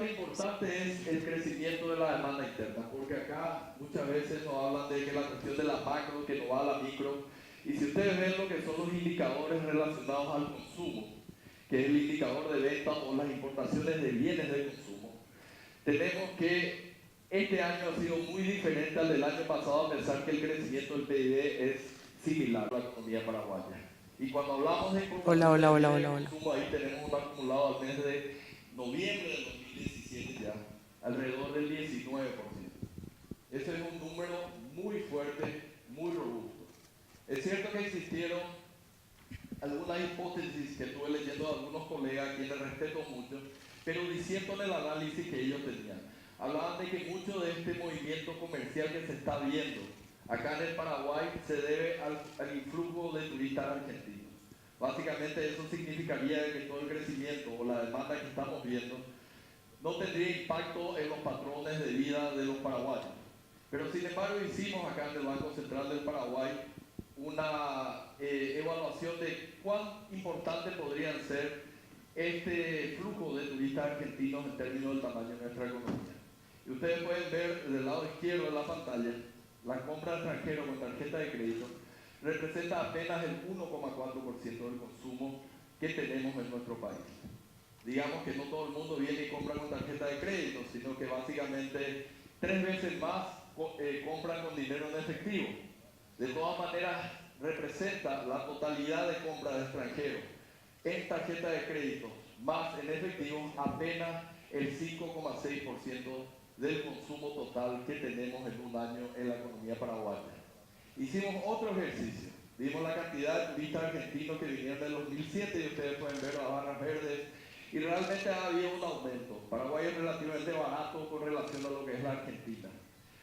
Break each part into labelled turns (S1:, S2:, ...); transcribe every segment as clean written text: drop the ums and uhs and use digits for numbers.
S1: parte importante es el crecimiento de la demanda interna, porque acá muchas veces nos hablan de que la cuestión de la macro, que no va a la micro, y si ustedes ven lo que son los indicadores relacionados al consumo, que es el indicador de venta o las importaciones de bienes de consumo, tenemos que este año ha sido muy diferente al del año pasado, a pensar que el crecimiento del PIB es similar a la economía paraguaya. Y cuando hablamos de importaciones de bienes de consumo, ahí tenemos un acumulado al mes de noviembre del 2017 ya, alrededor del 19%. Ese es un número muy fuerte, muy robusto. Es cierto que existieron algunas hipótesis que estuve leyendo de algunos colegas a quienes respeto mucho, pero diciendo en el análisis que ellos tenían. Hablaban de que mucho de este movimiento comercial que se está viendo acá en el Paraguay se debe al influjo de turistas argentinos. Básicamente eso significaría que todo el crecimiento o la demanda que estamos viendo no tendría impacto en los patrones de vida de los paraguayos. Pero sin embargo hicimos acá en el Banco Central del Paraguay una evaluación de cuán importante podrían ser este flujo de turistas argentinos en términos del tamaño de nuestra economía. Y ustedes pueden ver del lado izquierdo de la pantalla, la compra extranjera con tarjeta de crédito representa apenas el 1,4% del consumo que tenemos en nuestro país. Digamos que no todo el mundo viene y compra con tarjeta de crédito, sino que básicamente 3 veces más compran con dinero en efectivo. De todas maneras, representa la totalidad de compra de extranjeros en tarjeta de crédito más en efectivo apenas el 5,6% del consumo total que tenemos en un año en la economía paraguaya. Hicimos otro ejercicio, vimos la cantidad de turistas argentinos que vinieron del 2007 y ustedes pueden ver las barras verdes y realmente ha habido un aumento. Paraguay es relativamente barato con relación a lo que es la Argentina.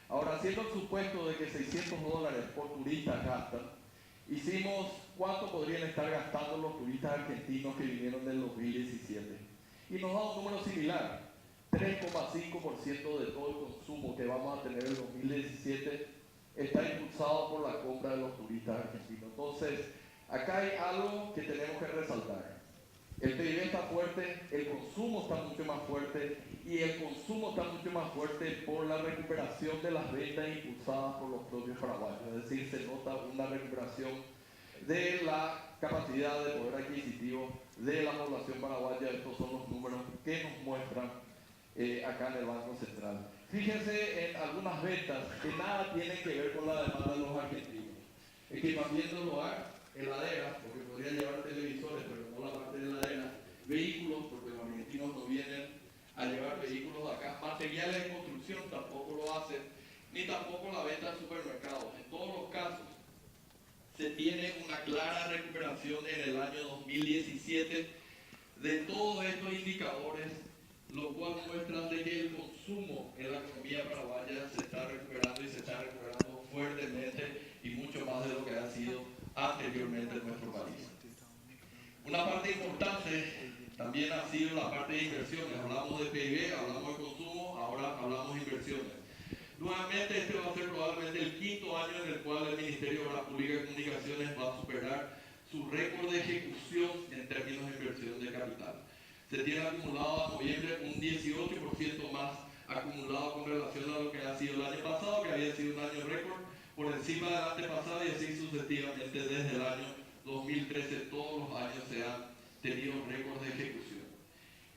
S1: Ahora, haciendo el supuesto de que $600 por turista gastan, hicimos cuánto podrían estar gastando los turistas argentinos que vinieron del 2017. Y nos da un número similar, 3,5% de todo el consumo que vamos a tener en el 2017 está impulsado por la compra de los turistas argentinos. Entonces, acá hay algo que tenemos que resaltar. El PIB está fuerte, el consumo está mucho más fuerte y el consumo está mucho más fuerte por la recuperación de las ventas impulsadas por los propios paraguayos. Es decir, se nota una recuperación de la capacidad de poder adquisitivo de la población paraguaya. Estos son los números que nos muestran acá en el Banco Central. Fíjense en algunas ventas que nada tienen que ver con la demanda de los argentinos. Equipamiento del hogar, heladeras, porque podrían llevar televisores, pero no la parte de heladera, vehículos, porque los argentinos no vienen a llevar vehículos de acá, materiales de construcción tampoco lo hacen, ni tampoco la venta de supermercados. En todos los casos se tiene una clara recuperación en el año 2017 de todos estos indicadores, lo cual muestra de que el consumo en la economía paraguaya se está recuperando y se está recuperando fuertemente y mucho más de lo que ha sido anteriormente en nuestro país. Una parte importante también ha sido la parte de inversiones. Hablamos de PIB, hablamos de consumo, ahora hablamos de inversiones. Nuevamente, este va a ser probablemente el quinto año en el cual el Ministerio de Obras Públicas y Comunicaciones va a superar su récord de ejecución en términos de inversión de capital. Se tiene acumulado a noviembre un 18% más acumulado con relación a lo que ha sido el año pasado, que había sido un año récord, por encima del antepasado y así sucesivamente desde el año 2013. Todos los años se han tenido récords de ejecución.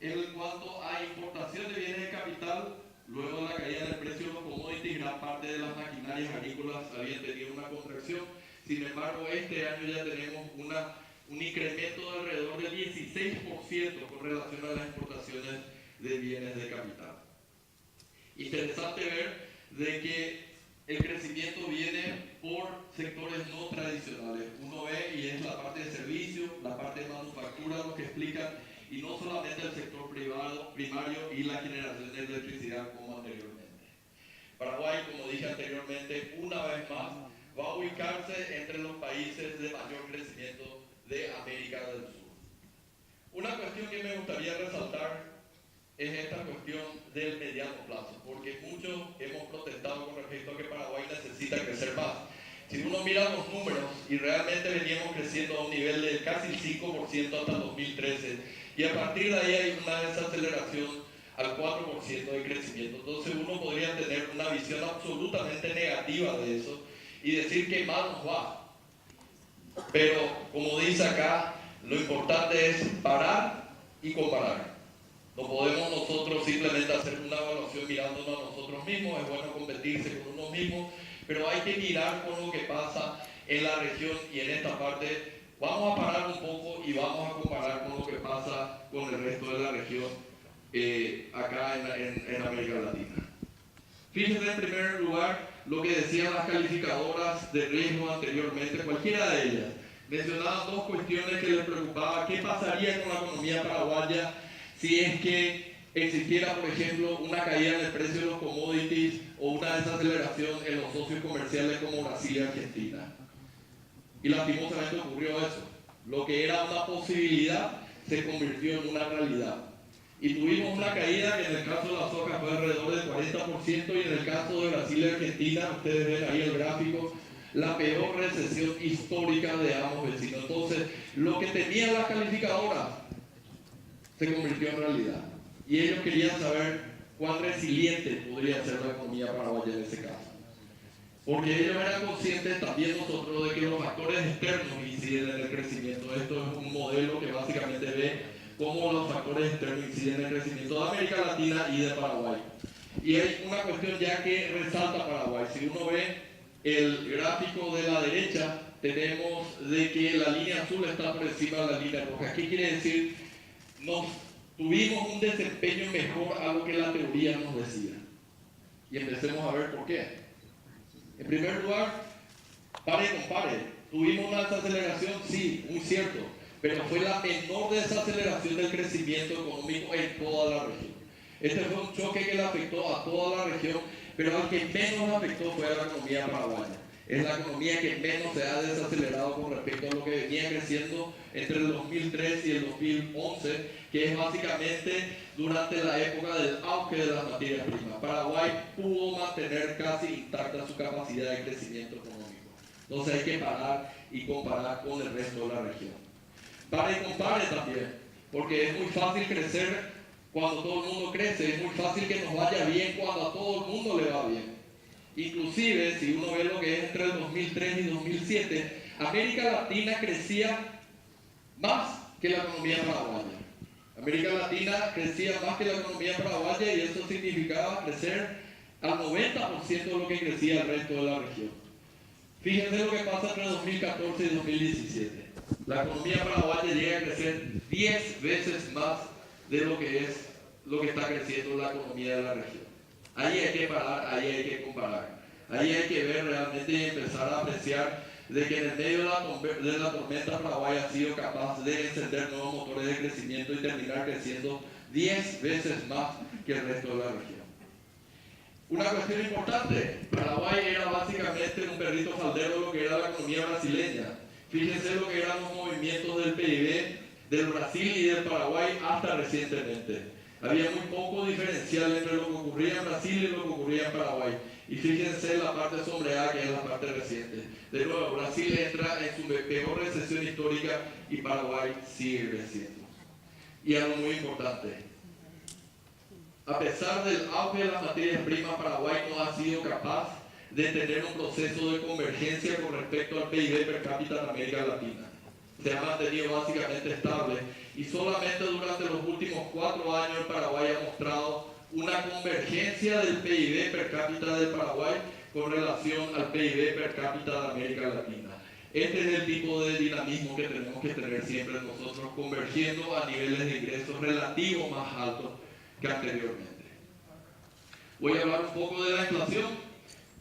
S1: En cuanto a importación de bienes de capital, luego de la caída del precio de los commodities, gran parte de las maquinarias agrícolas habían tenido una contracción. Sin embargo, este año ya tenemos un incremento de alrededor del 16% con relación a las exportaciones de bienes de capital. Interesante ver de que el crecimiento viene por sectores no tradicionales. Uno ve y es la parte de servicios, la parte de manufactura, lo que explican, y no solamente el sector privado, primario y la generación de electricidad como anteriormente. Paraguay, como dije anteriormente, una vez más va a ubicarse entre los países de mayor crecimiento de América del Sur. Una cuestión que me gustaría resaltar es esta cuestión del mediano plazo, porque muchos hemos protestado con respecto a que Paraguay necesita crecer más. Si uno mira los números y realmente veníamos creciendo a un nivel de casi 5% hasta 2013 y a partir de ahí hay una desaceleración al 4% de crecimiento. Entonces uno podría tener una visión absolutamente negativa de eso y decir que mal nos va. Pero como dice acá, lo importante es parar y comparar. No podemos nosotros simplemente hacer una evaluación mirándonos a nosotros mismos. Es bueno competirse con uno mismo, pero hay que mirar con lo que pasa en la región y en esta parte. Vamos a parar un poco y vamos a comparar con lo que pasa con el resto de la región acá en América Latina. Fíjense en primer lugar lo que decían las calificadoras de riesgo anteriormente, cualquiera de ellas. Mencionaban dos cuestiones que les preocupaba. ¿Qué pasaría con la economía paraguaya si es que existiera, por ejemplo, una caída en el precio de los commodities o una desaceleración en los socios comerciales como Brasil y Argentina? Y lastimosamente ocurrió eso. Lo que era una posibilidad se convirtió en una realidad. Y tuvimos una caída que en el caso de la soja fue alrededor del 40% y en el caso de Brasil y Argentina, ustedes ven ahí el gráfico, la peor recesión histórica de ambos vecinos. Entonces, lo que tenían las calificadoras se convirtió en realidad. Y ellos querían saber cuán resiliente podría ser la economía paraguaya en ese caso. Porque ellos eran conscientes, también nosotros, de que los factores externos inciden en el crecimiento. Esto es un modelo que básicamente ve cómo los factores externos inciden en el crecimiento de América Latina y de Paraguay. Y hay una cuestión ya que resalta Paraguay. Si uno ve el gráfico de la derecha, tenemos de que la línea azul está por encima de la línea roja. ¿Qué quiere decir? Tuvimos un desempeño mejor a lo que la teoría nos decía. Y empecemos a ver por qué. En primer lugar, pare y compare. Tuvimos una desaceleración, sí, muy cierto, pero fue la menor desaceleración del crecimiento económico en toda la región. Este fue un choque que le afectó a toda la región, pero al que menos afectó fue a la economía paraguaya. Es la economía que menos se ha desacelerado con respecto a lo que venía creciendo entre el 2003 y el 2011, que es básicamente durante la época del auge de las materias primas. Paraguay pudo mantener casi intacta su capacidad de crecimiento económico. Entonces hay que parar y comparar con el resto de la región. Para y compare también, porque es muy fácil crecer cuando todo el mundo crece, es muy fácil que nos vaya bien cuando a todo el mundo le va bien. Inclusive, si uno ve lo que es entre el 2003 y 2007, América Latina crecía más que la economía paraguaya. América Latina crecía más que la economía paraguaya y eso significaba crecer al 90% de lo que crecía el resto de la región. Fíjense lo que pasa entre 2014 y 2017. La economía paraguaya llega a crecer 10 veces más de lo que está creciendo la economía de la región. Ahí hay que parar, ahí hay que comparar. Ahí hay que ver realmente y empezar a apreciar de que en el medio de la tormenta Paraguay ha sido capaz de encender nuevos motores de crecimiento y terminar creciendo 10 veces más que el resto de la región. Una cuestión importante, Paraguay era básicamente un perrito faldero de lo que era la economía brasileña. Fíjense lo que eran los movimientos del PIB del Brasil y del Paraguay hasta recientemente. Había muy poco diferencial entre lo que ocurría en Brasil y lo que ocurría en Paraguay. Y fíjense en la parte sombreada que es la parte reciente. De nuevo, Brasil entra en su peor recesión histórica y Paraguay sigue creciendo. Y algo muy importante. A pesar del auge de las materias primas, Paraguay no ha sido capaz de tener un proceso de convergencia con respecto al PIB per cápita en América Latina. Se ha mantenido básicamente estable y solamente durante los últimos 4 años el Paraguay ha mostrado una convergencia del PIB per cápita del Paraguay con relación al PIB per cápita de América Latina. Este es el tipo de dinamismo que tenemos que tener siempre nosotros, convergiendo a niveles de ingresos relativos más altos que anteriormente. Voy a hablar un poco de la inflación.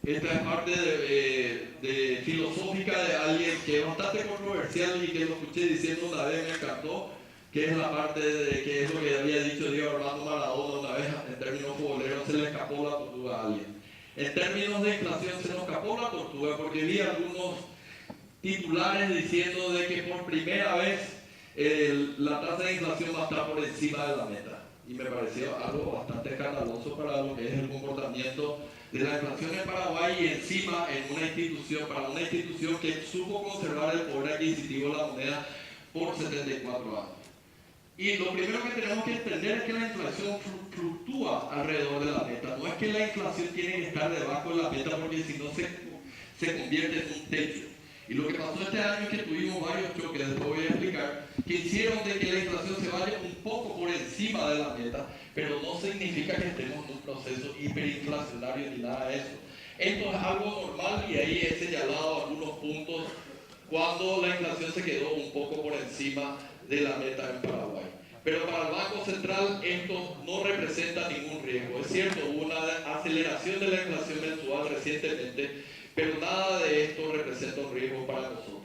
S1: Esta es parte de filosófica de alguien que es bastante controversial y que lo escuché diciendo una vez, me encantó, que es la parte de que es lo que había dicho Diego Armando Maradona una vez en términos futboleros, se le escapó la tortuga a alguien. En términos de inflación se nos escapó la tortuga porque vi algunos titulares diciendo de que por primera vez la tasa de inflación va a estar por encima de la meta. Y me pareció algo bastante escandaloso para lo que es el comportamiento de la inflación en Paraguay y encima para una institución que supo conservar el poder adquisitivo de la moneda por 74 años. Y lo primero que tenemos que entender es que la inflación fluctúa alrededor de la meta. No es que la inflación tiene que estar debajo de la meta porque si no se convierte en un techo. Y lo que pasó este año es que tuvimos varios choques, después voy a explicar, que hicieron de que la inflación se vaya un poco por encima de la meta, pero no significa que estemos en un proceso hiperinflacionario ni nada de eso. Esto es algo normal y ahí he señalado algunos puntos cuando la inflación se quedó un poco por encima de la meta en Paraguay. Pero para el Banco Central esto no representa ningún riesgo. Es cierto, hubo una aceleración de la inflación mensual recientemente, pero nada de esto representa un riesgo para nosotros.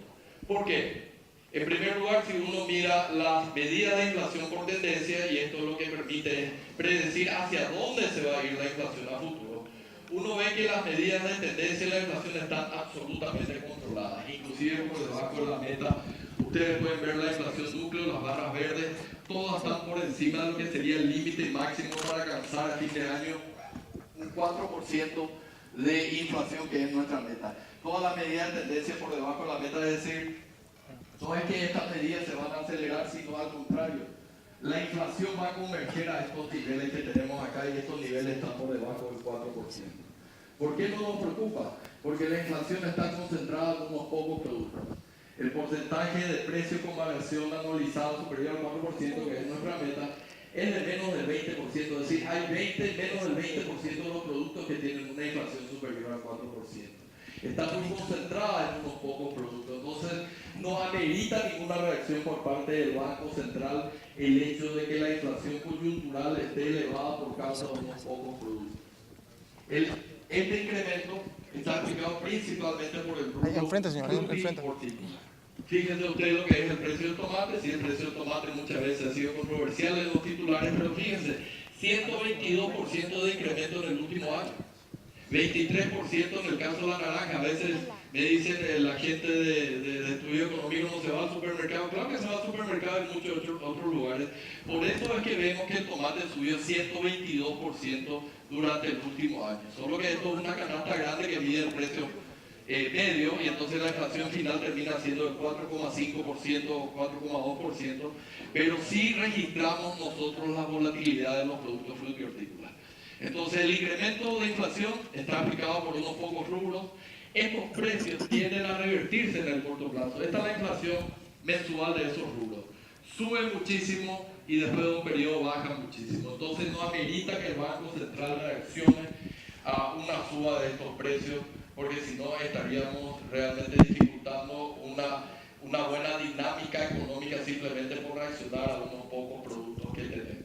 S1: ¿Por qué? En primer lugar, si uno mira las medidas de inflación por tendencia, y esto es lo que permite predecir hacia dónde se va a ir la inflación a futuro, uno ve que las medidas de tendencia de la inflación están absolutamente controladas, inclusive por debajo de la meta. Ustedes pueden ver la inflación núcleo, las barras verdes, todas están por encima de lo que sería el límite máximo para alcanzar a fin de año un 4% de inflación, que es nuestra meta. Todas las medidas de tendencia por debajo de la meta, es decir, no es que estas medidas se van a acelerar, sino al contrario. La inflación va a converger a estos niveles que tenemos acá y estos niveles están por debajo del 4%. ¿Por qué no nos preocupa? Porque la inflación está concentrada en unos pocos productos. El porcentaje de precio con variación anualizada superior al 4%, que es nuestra meta, es de menos del 20%. Es decir, hay menos del 20% de los productos que tienen una inflación superior al 4%. Está muy concentrada en unos pocos productos. Entonces, no amerita ninguna reacción por parte del Banco Central el hecho de que la inflación coyuntural esté elevada por causa de unos pocos productos. Este incremento está aplicado principalmente por el
S2: Ahí enfrente, señor, ahí enfrente.
S1: Fíjense ustedes lo que es el precio del tomate. Sí, el precio del tomate muchas veces ha sido controversial en los titulares, pero fíjense, 122% de incremento en el último año. 23% en el caso de la naranja. A veces me dicen la gente de estudio económico no se va al supermercado. Claro que se va al supermercado en muchos otros lugares. Por eso es que vemos que el tomate subió 122% durante el último año. Solo que esto es una canasta grande que mide el precio medio, y entonces la inflación final termina siendo del 4,5% o 4,2%, pero sí registramos nosotros la volatilidad de los productos frutícolas. Entonces el incremento de inflación está aplicado por unos pocos rubros. Estos precios tienden a revertirse en el corto plazo. Esta es la inflación mensual de esos rubros. Sube muchísimo y después de un periodo baja muchísimo. Entonces no amerita que el Banco Central reaccione a una suba de estos precios, porque si no estaríamos realmente dificultando una buena dinámica económica simplemente por reaccionar a unos pocos productos que tenemos.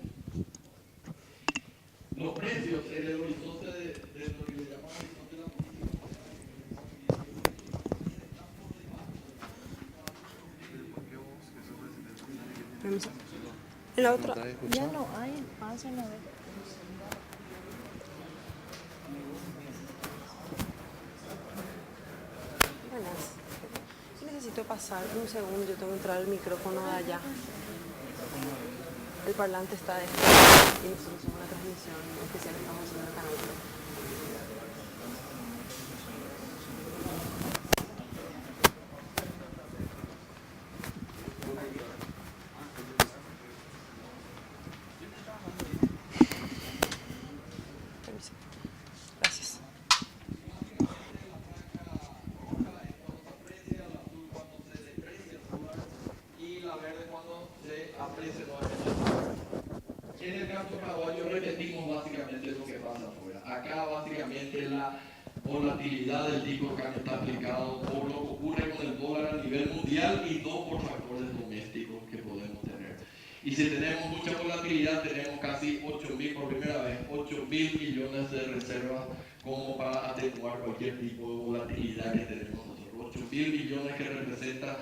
S1: Los precios, el horizonte de lo que le llamamos horizonte de la
S3: política. En la otra, ya no hay espacio en la vez. Buenas. Necesito pasar un segundo, yo tengo que entrar el micrófono de allá. El parlante está de y nosotros somos una transmisión especial que estamos haciendo en el canal. Gracias.
S1: Y la verde cuando se aprecia nuevamente. En el caso paraguayo repetimos básicamente lo que pasa afuera. Acá básicamente la volatilidad del tipo de cambio está aplicado por lo que ocurre con el dólar a nivel mundial y no por factores domésticos que podemos tener. Y si tenemos mucha volatilidad, tenemos casi 8.000, por primera vez, 8.000 millones de reservas como para atenuar cualquier tipo de volatilidad que tenemos nosotros. 8.000 millones que representa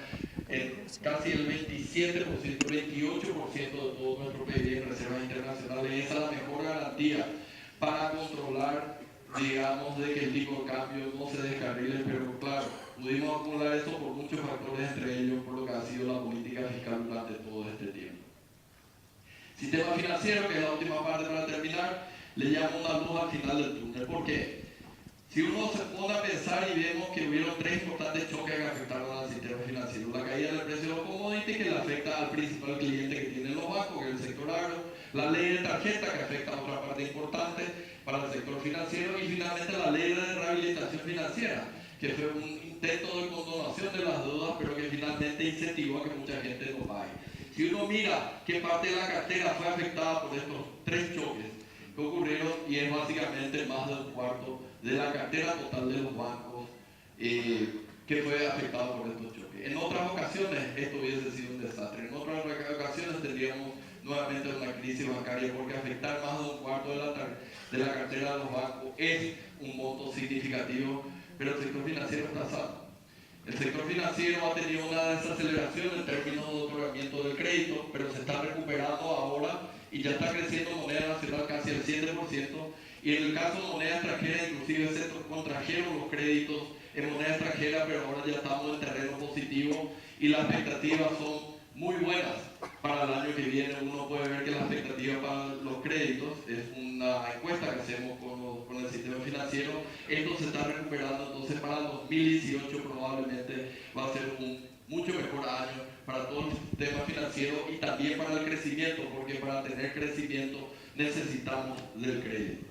S1: casi el 27%, 28% de todo nuestro PIB en reservas internacionales. Esa es la mejor garantía para controlar, digamos, de que el tipo de cambio no se descarrile, pero claro, pudimos acumular eso por muchos factores, entre ellos por lo que ha sido la política fiscal durante todo este tiempo. Sistema financiero, que es la última parte para terminar, le llamo una luz al final del túnel. ¿Por qué? Si uno se pone a pensar y vemos que hubieron tres importantes choques que afectaron al sistema financiero: la caída del precio de los commodities, que le afecta al principal cliente que tienen los bancos, sector agro, la ley de tarjeta que afecta a otra parte importante para el sector financiero y finalmente la ley de rehabilitación financiera, que fue un intento de condonación de las deudas, pero que finalmente incentivó a que mucha gente lo pague. Si uno mira qué parte de la cartera fue afectada por estos tres choques que ocurrieron, y es básicamente más de un cuarto de la cartera total de los bancos que fue afectado por estos choques. En otras ocasiones esto hubiese sido un desastre, en otras ocasiones tendríamos nuevamente una crisis bancaria, porque afectar más de un cuarto de la cartera de los bancos es un monto significativo, pero el sector financiero está sano. El sector financiero ha tenido una desaceleración en términos de otorgamiento del crédito, pero se está recuperando ahora y ya está creciendo moneda nacional casi el 7%, y en el caso de moneda extranjera inclusive se contrajeron los créditos en moneda extranjera, pero ahora ya estamos en terreno positivo y las expectativas son muy buenas para el año que viene. Uno puede ver que la expectativa para los créditos es una encuesta que hacemos con el sistema financiero. Esto se está recuperando, entonces para el 2018 probablemente va a ser un mucho mejor año para todo el sistema financiero y también para el crecimiento, porque para tener crecimiento necesitamos del crédito.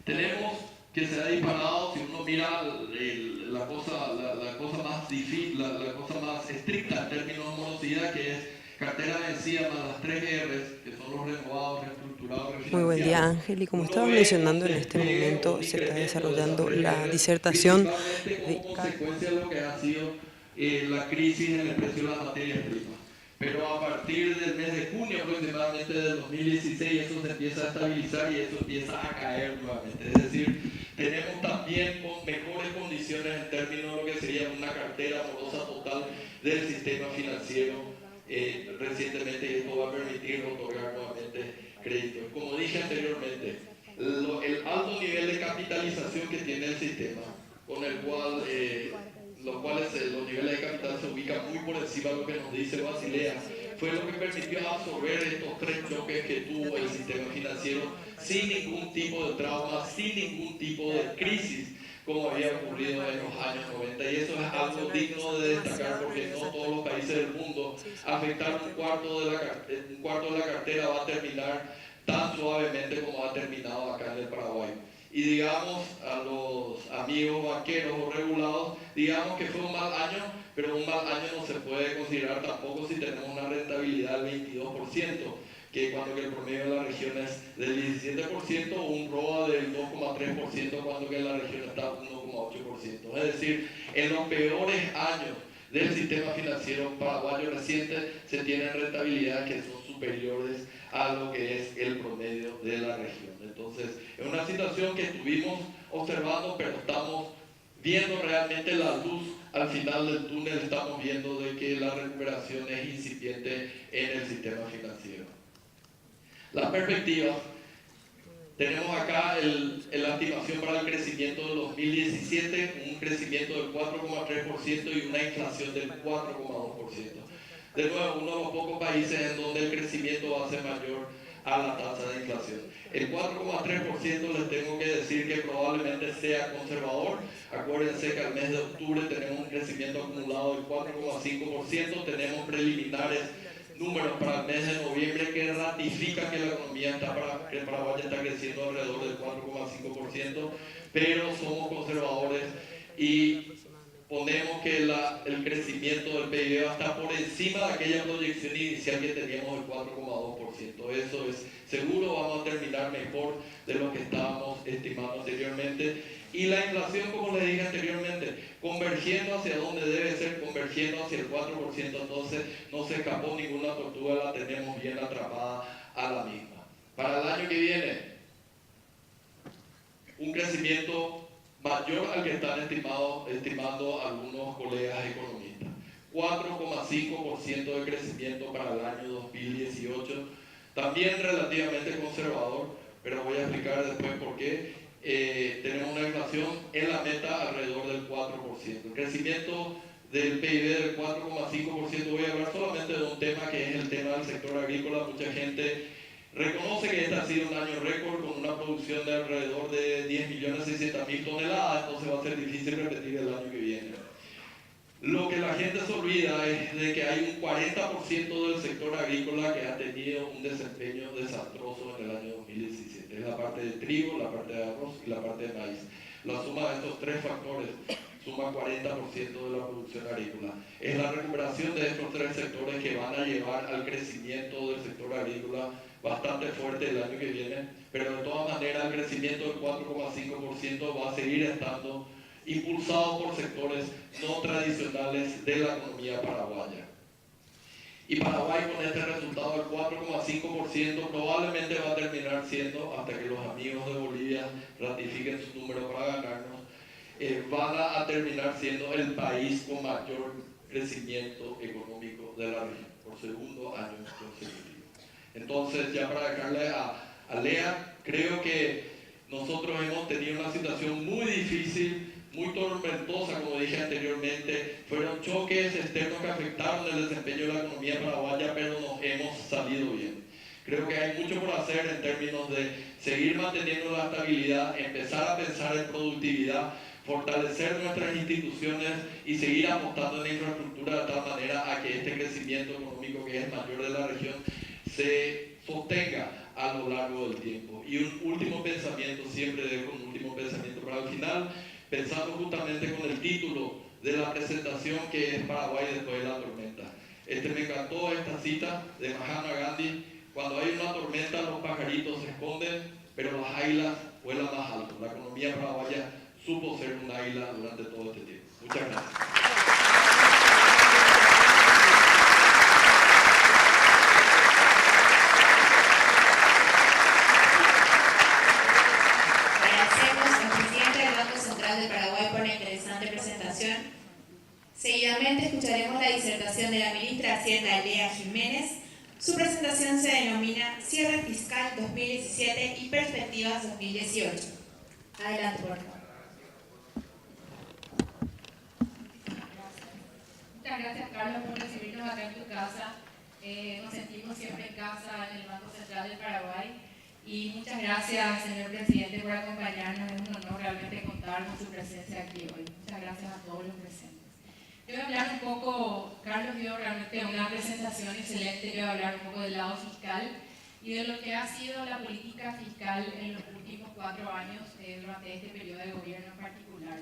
S1: Tenemos que se ha disparado, si uno mira la cosa más difícil, la cosa más estricta en términos de morosidad, que es cartera vencida más las 3 R's, que son los renovados, reestructurados, refinanciados.
S3: Muy buen día, Ángel. Y como estaba mencionando, en este momento se está desarrollando la disertación de
S1: como consecuencia de lo que ha sido la crisis en el precio de las materias primas. Pero a partir del mes de junio aproximadamente del 2016 eso se empieza a estabilizar y eso empieza a caer nuevamente. Es decir, tenemos también con mejores condiciones en términos de lo que sería una cartera morosa total del sistema financiero recientemente, y esto va a permitir otorgar nuevamente créditos. Como dije anteriormente, el alto nivel de capitalización que tiene el sistema, con el cual los niveles de capital se ubican muy por encima de lo que nos dice Basilea, fue lo que permitió absorber estos 3 choques que tuvo el sistema financiero sin ningún tipo de trauma, sin ningún tipo de crisis como había ocurrido en los años 90, y eso es algo digno de destacar, porque no todos los países del mundo afectar un cuarto de la cartera va a terminar tan suavemente como ha terminado acá en el Paraguay. Y digamos a los amigos banqueros o regulados, digamos que fue un mal año, pero un mal año no se puede considerar tampoco si tenemos una rentabilidad del 22%, que cuando que el promedio de la región es del 17%, o un ROA del 2,3% cuando que la región está 1,8%. Es decir, en los peores años del sistema financiero paraguayo reciente se tienen rentabilidades que son superiores a lo que es el promedio de la región. Entonces, es una situación que estuvimos observando, pero estamos viendo realmente la luz al final del túnel. Estamos viendo de que la recuperación es incipiente en el sistema financiero. Las perspectivas. Tenemos acá la estimación para el crecimiento del 2017, un crecimiento del 4,3% y una inflación del 4,2%. De nuevo, uno de los pocos países en donde el crecimiento va a ser mayor a la tasa de inflación. El 4,3% les tengo que decir que probablemente sea conservador. Acuérdense que al mes de octubre tenemos un crecimiento acumulado del 4,5%, tenemos preliminares números para el mes de noviembre que ratifican que la economía que Paraguay está creciendo alrededor del 4,5%, pero somos conservadores y ponemos que el crecimiento del PIB va a estar por encima de aquella proyección inicial que teníamos del 4,2%. Eso es seguro, vamos a terminar mejor de lo que estábamos estimando anteriormente. Y la inflación, como les dije anteriormente, convergiendo hacia donde debe ser, convergiendo hacia el 4%, entonces no se escapó ninguna tortuga, la tenemos bien atrapada a la misma. Para el año que viene, un crecimiento mayor al que están estimando algunos colegas economistas. 4,5% de crecimiento para el año 2018, también relativamente conservador, pero voy a explicar después por qué. Tenemos una inflación en la meta alrededor del 4%. El crecimiento del PIB del 4,5%, voy a hablar solamente de un tema que es el tema del sector agrícola. Mucha gente reconoce que este ha sido un año récord con una producción de alrededor de 10.600.000 toneladas, entonces va a ser difícil repetir el año que viene. Lo que la gente se olvida es de que hay un 40% del sector agrícola que ha tenido un desempeño desastroso en el año 2017. Es la parte de trigo, la parte de arroz y la parte de maíz. La suma de estos tres factores suma 40% de la producción agrícola. Es la recuperación de estos tres sectores que van a llevar al crecimiento del sector agrícola bastante fuerte el año que viene, pero de todas maneras el crecimiento del 4,5% va a seguir estando impulsado por sectores no tradicionales de la economía paraguaya. Y Paraguay con este resultado del 4,5% probablemente va a terminar siendo, hasta que los amigos de Bolivia ratifiquen su número para ganarnos, van a terminar siendo el país con mayor crecimiento económico de la región, por segundo año consecutivo. Entonces, ya para dejarle a Lea, creo que nosotros hemos tenido una situación muy difícil, muy tormentosa, como dije anteriormente. Fueron choques externos que afectaron el desempeño de la economía paraguaya, pero nos hemos salido bien. Creo que hay mucho por hacer en términos de seguir manteniendo la estabilidad, empezar a pensar en productividad, fortalecer nuestras instituciones y seguir apostando en la infraestructura de tal manera a que este crecimiento económico que es mayor de la región se sostenga a lo largo del tiempo. Y un último pensamiento, siempre dejo un último pensamiento para el final, pensando justamente con el título de la presentación que es Paraguay después de la tormenta. Me encantó esta cita de Mahatma Gandhi: cuando hay una tormenta los pajaritos se esconden, pero las águilas vuelan más alto. La economía paraguaya supo ser un águila durante todo este tiempo. Muchas gracias.
S2: De Paraguay por la interesante presentación. Seguidamente escucharemos la disertación de la ministra de Hacienda, Lea Jiménez. Su presentación se denomina Cierre Fiscal 2017 y Perspectivas 2018. Adelante, por favor.
S4: Muchas gracias, Carlos, por recibirnos acá en tu casa. Nos sentimos siempre en casa en el Banco Central del Paraguay. Y muchas gracias, señor presidente, por acompañarnos. Es un honor realmente contar con su presencia aquí hoy. Muchas gracias a todos los presentes. Yo voy a hablar un poco, Carlos dio realmente una presentación excelente. Yo voy a hablar un poco del lado fiscal y de lo que ha sido la política fiscal en los últimos 4 años durante este periodo de gobierno en particular.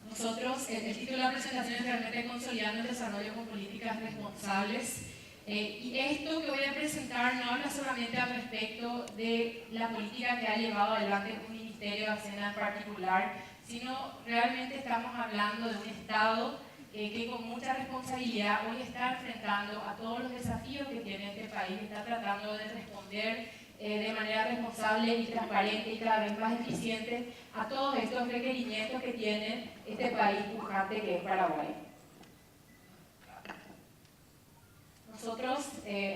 S4: Nosotros, el título de la presentación es realmente consolidando el desarrollo con políticas responsables. Y esto que voy a presentar no habla solamente al respecto de la política que ha llevado adelante un Ministerio de Hacienda en particular, sino realmente estamos hablando de un Estado que con mucha responsabilidad hoy está enfrentando a todos los desafíos que tiene este país, está tratando de responder de manera responsable y transparente y cada vez más eficiente a todos estos requerimientos que tiene este país pujante que es Paraguay. Nosotros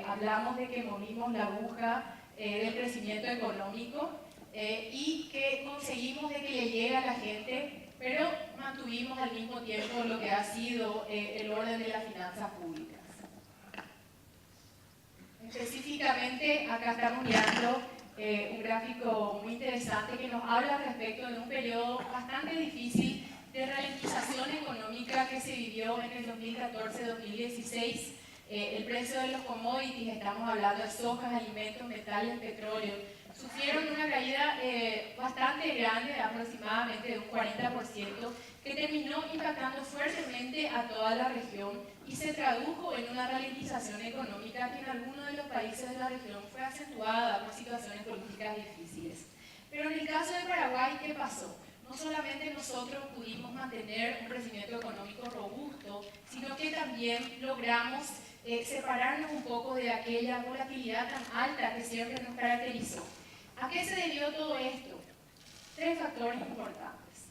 S4: hablamos de que movimos la aguja del crecimiento económico y que conseguimos de que le llegue a la gente, pero mantuvimos al mismo tiempo lo que ha sido el orden de las finanzas públicas. Específicamente, acá estamos mirando un gráfico muy interesante que nos habla respecto de un periodo bastante difícil de ralentización económica que se vivió en el 2014-2016. El precio de los commodities, estamos hablando de sojas, alimentos, metales, petróleo, sufrieron una caída bastante grande, aproximadamente de un 40%, que terminó impactando fuertemente a toda la región y se tradujo en una ralentización económica que en algunos de los países de la región fue acentuada por situaciones políticas difíciles. Pero en el caso de Paraguay, ¿qué pasó? No solamente nosotros pudimos mantener un crecimiento económico robusto, sino que también logramos separarnos un poco de aquella volatilidad tan alta que siempre nos caracterizó. ¿A qué se debió todo esto? 3 factores importantes.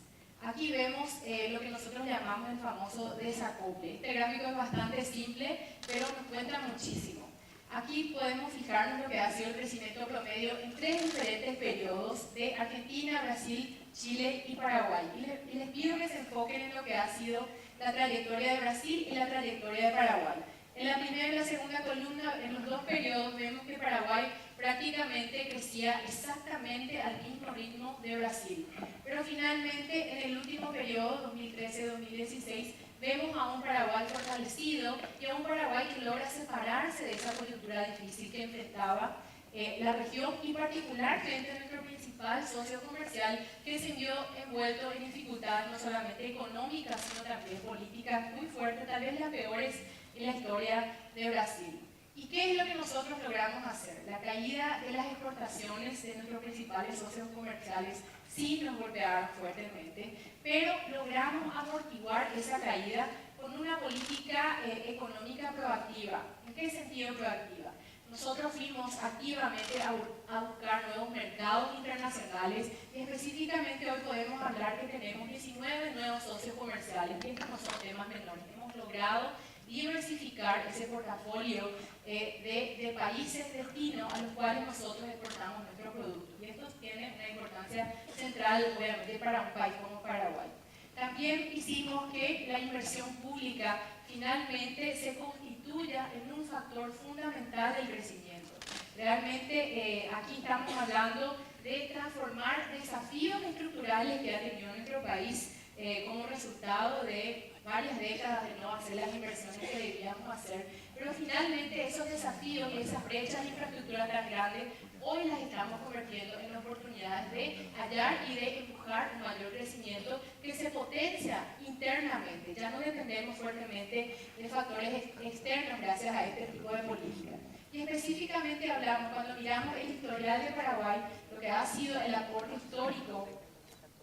S4: Aquí vemos lo que nosotros llamamos el famoso desacople. Este gráfico es bastante simple, pero nos cuenta muchísimo. Aquí podemos fijarnos lo que ha sido el crecimiento promedio en 3 diferentes periodos de Argentina, Brasil, Chile y Paraguay. Y les pido que se enfoquen en lo que ha sido la trayectoria de Brasil y la trayectoria de Paraguay. En la primera y la segunda columna, en los 2 periodos, vemos que Paraguay prácticamente crecía exactamente al mismo ritmo de Brasil. Pero finalmente, en el último periodo, 2013-2016, Vemos a un Paraguay fortalecido y a un Paraguay que logra separarse de esa coyuntura difícil que enfrentaba la región y particularmente nuestro principal socio comercial que se vio envuelto en dificultades no solamente económicas sino también políticas muy fuertes, tal vez las peores en la historia de Brasil. ¿Y qué es lo que nosotros logramos hacer? La caída de las exportaciones de nuestros principales socios comerciales sí nos golpearon fuertemente, pero logramos amortiguar esa caída con una política económica proactiva. ¿En qué sentido proactiva? Nosotros fuimos activamente a buscar nuevos mercados internacionales y específicamente hoy podemos hablar que tenemos 19 nuevos socios comerciales y estos no son temas menores. Hemos logrado diversificar ese portafolio de países destino a los cuales nosotros exportamos nuestros productos. Y esto tiene una importancia central, obviamente, para un país como Paraguay. También hicimos que la inversión pública finalmente se constituya en un factor fundamental del crecimiento. Realmente aquí estamos hablando de transformar desafíos estructurales que ha tenido nuestro país como resultado de varias décadas de no hacer las inversiones que debíamos hacer, pero finalmente esos desafíos y esas brechas de infraestructura tan grandes hoy las estamos convirtiendo en oportunidades de hallar y de empujar un mayor crecimiento que se potencia internamente. Ya no dependemos fuertemente de factores externos gracias a este tipo de políticas. Y específicamente hablamos, cuando miramos el historial de Paraguay, lo que ha sido el aporte histórico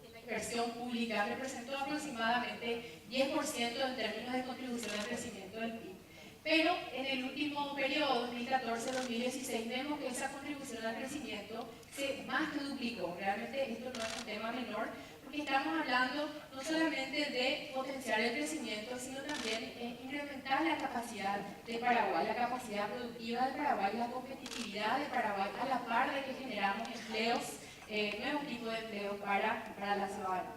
S4: en la inversión pública representó aproximadamente 10% en términos de contribución al crecimiento del PIB. Pero en el último periodo, 2014-2016, vemos que esa contribución al crecimiento se más que duplicó. Realmente esto no es un tema menor, porque estamos hablando no solamente de potenciar el crecimiento, sino también incrementar la capacidad de Paraguay, la capacidad productiva de Paraguay, la competitividad de Paraguay, a la par de que generamos empleos, nuevos tipos de empleos para la ciudadanía.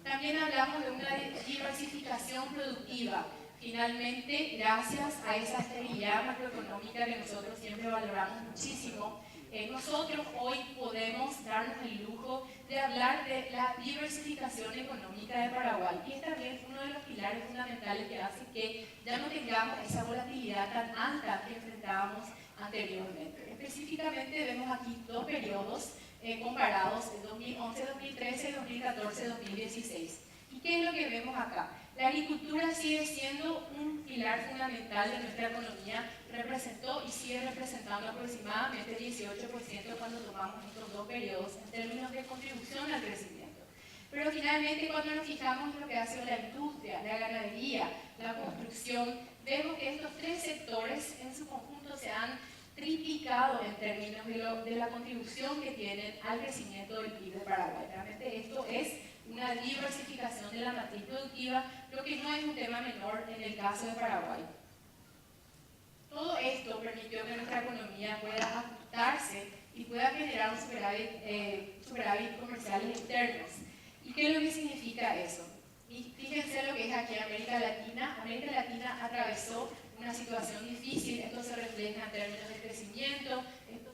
S4: También hablamos de una diversificación productiva. Finalmente, gracias a esa estabilidad macroeconómica que nosotros siempre valoramos muchísimo, nosotros hoy podemos darnos el lujo de hablar de la diversificación económica de Paraguay. Y es también uno de los pilares fundamentales que hace que ya no tengamos esa volatilidad tan alta que enfrentábamos anteriormente. Específicamente vemos aquí dos periodos comparados, el 2011-2013 y 2014-2016. ¿Y qué es lo que vemos acá? La agricultura sigue siendo un pilar fundamental de nuestra economía, representó y sigue representando aproximadamente 18% cuando tomamos estos dos periodos en términos de contribución al crecimiento. Pero finalmente cuando nos fijamos en lo que ha sido la industria, la ganadería, la construcción, vemos que estos tres sectores en su conjunto se han triplicado en términos de la contribución que tienen al crecimiento del PIB de Paraguay. Realmente esto es una diversificación de la matriz productiva, lo que no es un tema menor en el caso de Paraguay. Todo esto permitió que nuestra economía pueda ajustarse y pueda generar un superávit comerciales internos. ¿Y qué es lo que significa eso? Y fíjense lo que es aquí América Latina. América Latina atravesó una situación difícil, esto se refleja en términos de crecimiento, esto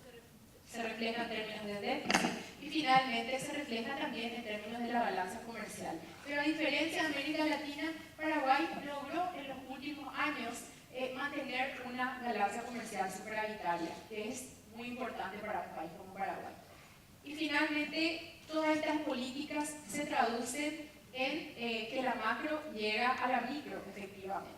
S4: se refleja en términos de déficit y finalmente se refleja también en términos de la balanza comercial. Pero a diferencia de América Latina, Paraguay logró en los últimos años mantener una balanza comercial superavitaria, que es muy importante para un país como Paraguay. Y finalmente, todas estas políticas se traducen en que la macro llega a la micro, efectivamente.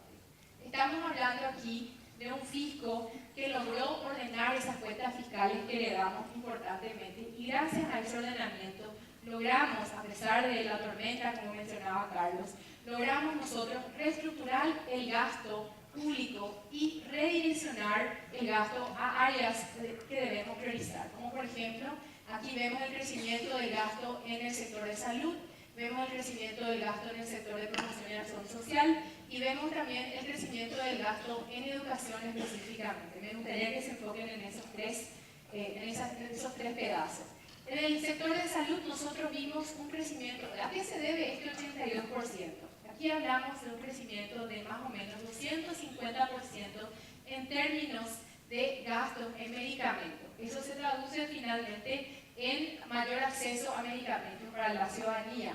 S4: Estamos hablando aquí de un fisco que logró ordenar esas cuentas fiscales que le damos importantemente y gracias a ese ordenamiento logramos, a pesar de la tormenta, como mencionaba Carlos, logramos nosotros reestructurar el gasto público y redireccionar el gasto a áreas que debemos priorizar, como por ejemplo, aquí vemos el crecimiento del gasto en el sector de salud, vemos el crecimiento del gasto en el sector de promoción y acción social y vemos también el crecimiento del gasto en educación específicamente. Me gustaría que se enfoquen en esos tres pedazos. En el sector de salud nosotros vimos un crecimiento, ¿a qué se debe este 82%? Aquí hablamos de un crecimiento de más o menos 250% en términos de gasto en medicamentos. Eso se traduce finalmente en mayor acceso a medicamentos para la ciudadanía.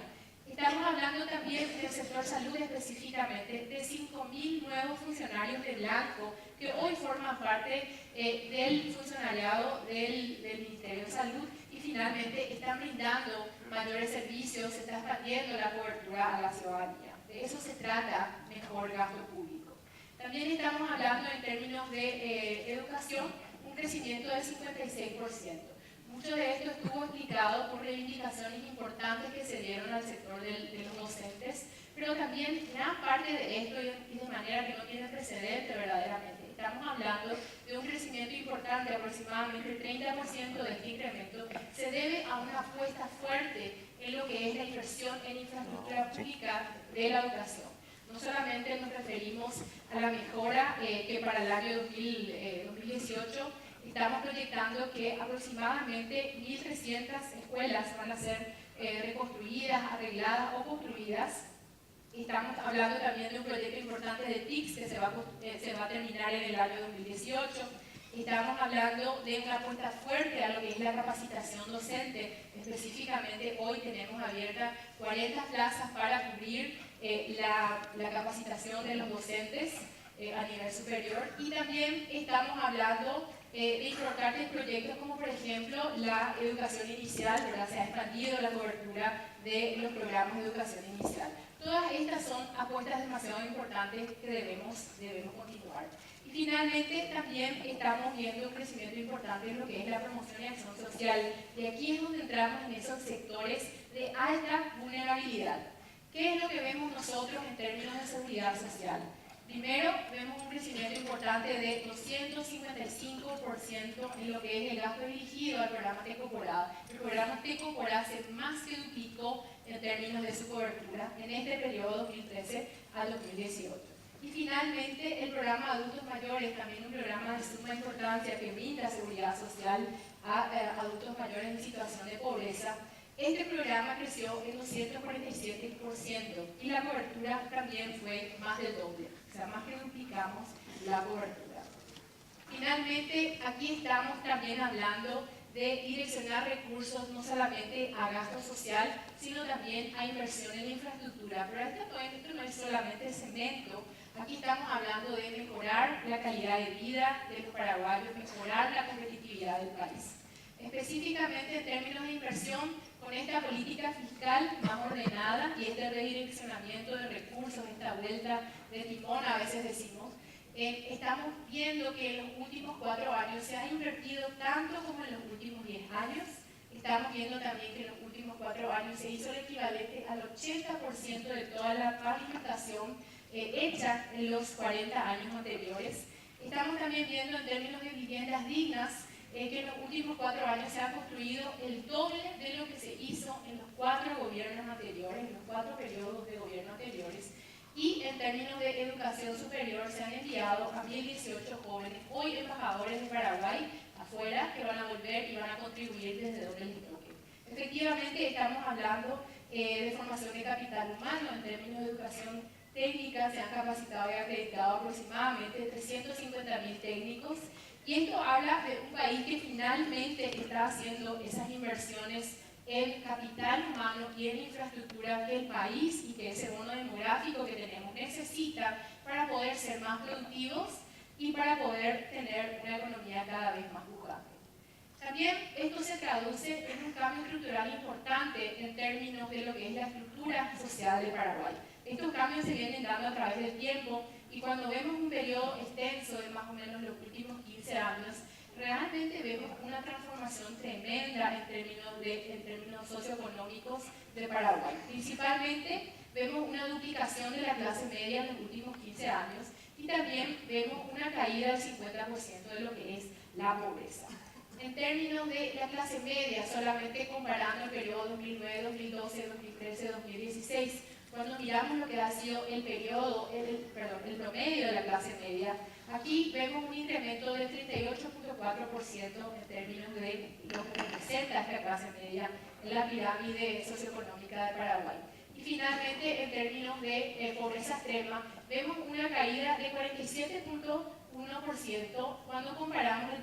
S4: Estamos hablando también del sector salud específicamente de 5.000 nuevos funcionarios de blanco que hoy forman parte del funcionariado del Ministerio de Salud y finalmente están brindando mayores servicios, se está expandiendo la cobertura a la ciudadanía. De eso se trata mejor gasto público. También estamos hablando en términos de educación, un crecimiento del 56%. Mucho de esto estuvo explicado por reivindicaciones importantes que se dieron al sector de los docentes, pero también gran parte de esto, y de manera que no tiene precedente verdaderamente, estamos hablando de un crecimiento importante, aproximadamente el 30% de este incremento, se debe a una apuesta fuerte en lo que es la inversión en infraestructura pública de la educación. No solamente nos referimos a la mejora que para el año 2018 estamos proyectando que aproximadamente 1.300 escuelas van a ser reconstruidas, arregladas o construidas. Estamos hablando también de un proyecto importante de TICS que se va a terminar en el año 2018. Estamos hablando de una apuesta fuerte a lo que es la capacitación docente. Específicamente hoy tenemos abiertas 40 plazas para cubrir la capacitación de los docentes a nivel superior. Y también estamos hablando de importantes proyectos como por ejemplo la educación inicial, ¿verdad? Se ha expandido la cobertura de los programas de educación inicial. Todas estas son apuestas demasiado importantes que debemos continuar. Y finalmente también estamos viendo un crecimiento importante en lo que es la promoción y acción social. Y aquí es donde entramos en esos sectores de alta vulnerabilidad. ¿Qué es lo que vemos nosotros en términos de seguridad social? Primero, vemos un crecimiento importante de 255% en lo que es el gasto dirigido al programa Tecoporá. El programa Tecoporá se más que duplicó en términos de su cobertura en este periodo 2013 al 2018. Y finalmente, el programa Adultos Mayores, también un programa de suma importancia que brinda seguridad social a adultos mayores en situación de pobreza. Este programa creció en 247% y la cobertura también fue más del doble, o sea, más que duplicamos la cobertura. Finalmente, aquí estamos también hablando de direccionar recursos no solamente a gasto social, sino también a inversión en infraestructura. Pero esto no es solamente cemento, aquí estamos hablando de mejorar la calidad de vida de los paraguayos, mejorar la competitividad del país. Específicamente en términos de inversión, con esta política fiscal más ordenada y este redireccionamiento de recursos, esta vuelta de timón, a veces decimos, estamos viendo que en los últimos 4 años se ha invertido tanto como en los últimos 10 años. Estamos viendo también que en los últimos 4 años se hizo el equivalente al 80% de toda la pavimentación hecha en los 40 años anteriores. Estamos también viendo en términos de viviendas dignas, que en los últimos 4 años se ha construido el doble de lo que se hizo en los 4 gobiernos anteriores, en los 4 periodos de gobierno anteriores. Y en términos de educación superior se han enviado a 1.018 jóvenes, hoy embajadores de Paraguay, afuera, que van a volver y van a contribuir desde donde les toque. Efectivamente, estamos hablando de formación de capital humano en términos de educación técnica, se han capacitado y acreditado aproximadamente 350.000 técnicos. Y esto habla de un país que finalmente está haciendo esas inversiones en capital humano y en infraestructura que el país y que ese bono demográfico que tenemos necesita para poder ser más productivos y para poder tener una economía cada vez más pujante. También esto se traduce en un cambio estructural importante en términos de lo que es la estructura social de Paraguay. Estos cambios se vienen dando a través del tiempo y cuando vemos un periodo extenso de más o menos los últimos 15 años, realmente vemos una transformación tremenda en términos socioeconómicos de Paraguay. Principalmente vemos una duplicación de la clase media en los últimos 15 años y también vemos una caída del 50% de lo que es la pobreza. En términos de la clase media, solamente comparando el periodo 2009, 2012, 2013, 2016, cuando miramos lo que ha sido el promedio de la clase media, aquí vemos un incremento del 38.4% en términos de lo que representa esta clase media en la pirámide socioeconómica de Paraguay. Y finalmente, en términos de pobreza extrema, vemos una caída de 47.1% cuando comparamos el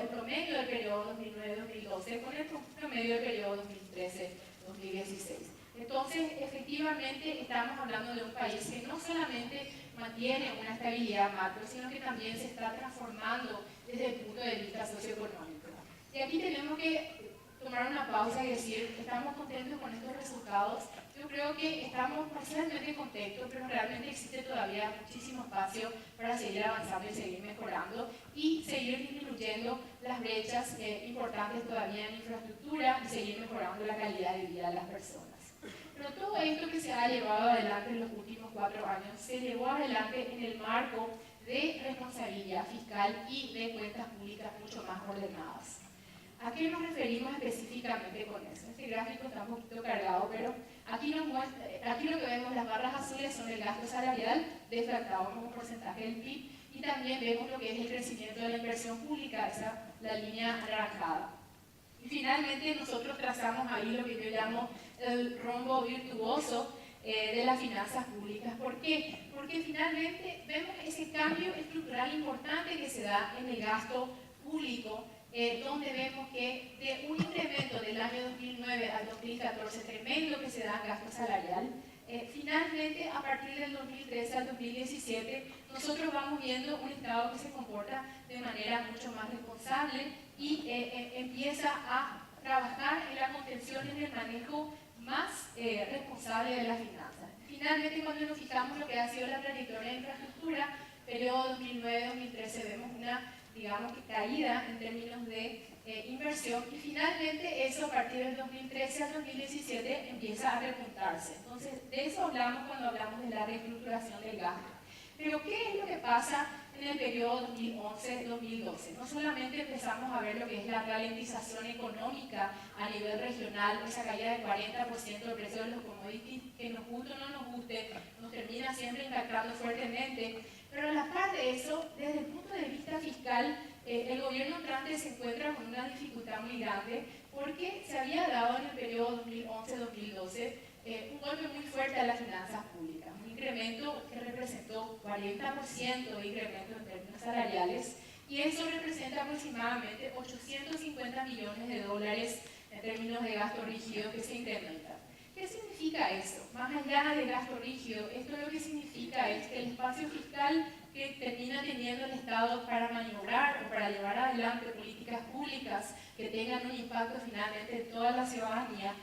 S4: promedio del periodo 2009-2012 con el promedio del periodo 2013-2016. Entonces, efectivamente, estamos hablando de un país que no solamente mantiene una estabilidad macro, sino que también se está transformando desde el punto de vista socioeconómico. Y aquí tenemos que tomar una pausa y decir, ¿estamos contentos con estos resultados? Yo creo que estamos parcialmente contentos, pero realmente existe todavía muchísimo espacio para seguir avanzando y seguir mejorando y seguir disminuyendo las brechas importantes todavía en infraestructura y seguir mejorando la calidad de vida de las personas. Pero todo esto que se ha llevado adelante en los últimos 4 años se llevó adelante en el marco de responsabilidad fiscal y de cuentas públicas mucho más ordenadas. ¿A qué nos referimos específicamente con eso? Este gráfico está un poquito cargado, pero aquí lo que vemos, las barras azules son el gasto salarial deflactado como porcentaje del PIB y también vemos lo que es el crecimiento de la inversión pública, esa la línea anaranjada. Y finalmente nosotros trazamos ahí lo que yo llamo el rombo virtuoso de las finanzas públicas. ¿Por qué? Porque finalmente vemos ese cambio estructural importante que se da en el gasto público, donde vemos que de un incremento del año 2009 al 2014 tremendo que se da en gasto salarial, finalmente a partir del 2013 al 2017 nosotros vamos viendo un Estado que se comporta de manera mucho más responsable y empieza a trabajar en la contención y en el manejo más responsable de las finanzas. Finalmente, cuando nos fijamos lo que ha sido la trayectoria de infraestructura, periodo 2009-2013, vemos una, digamos, caída en términos de inversión y finalmente eso a partir del 2013 al 2017 empieza a repuntarse. Entonces, de eso hablamos cuando hablamos de la reestructuración del gasto. Pero, ¿qué es lo que pasa en el periodo 2011-2012? No solamente empezamos a ver lo que es la ralentización económica a nivel regional, esa caída del 40% del precio de los commodities, que nos guste o no nos guste, nos termina siempre impactando fuertemente. Pero a la par de eso, desde el punto de vista fiscal, el gobierno entrante se encuentra con una dificultad muy grande porque se había dado en el periodo 2011-2012 un golpe muy fuerte a las finanzas públicas, un incremento que representó 40% de incremento en términos salariales y eso representa aproximadamente 850 millones de dólares en términos de gasto rígido que se incrementan. ¿Qué significa eso? Más allá del gasto rígido, esto lo que significa es que el espacio fiscal que termina teniendo el Estado para maniobrar o para llevar adelante políticas públicas que tengan un impacto finalmente en toda la ciudadanía,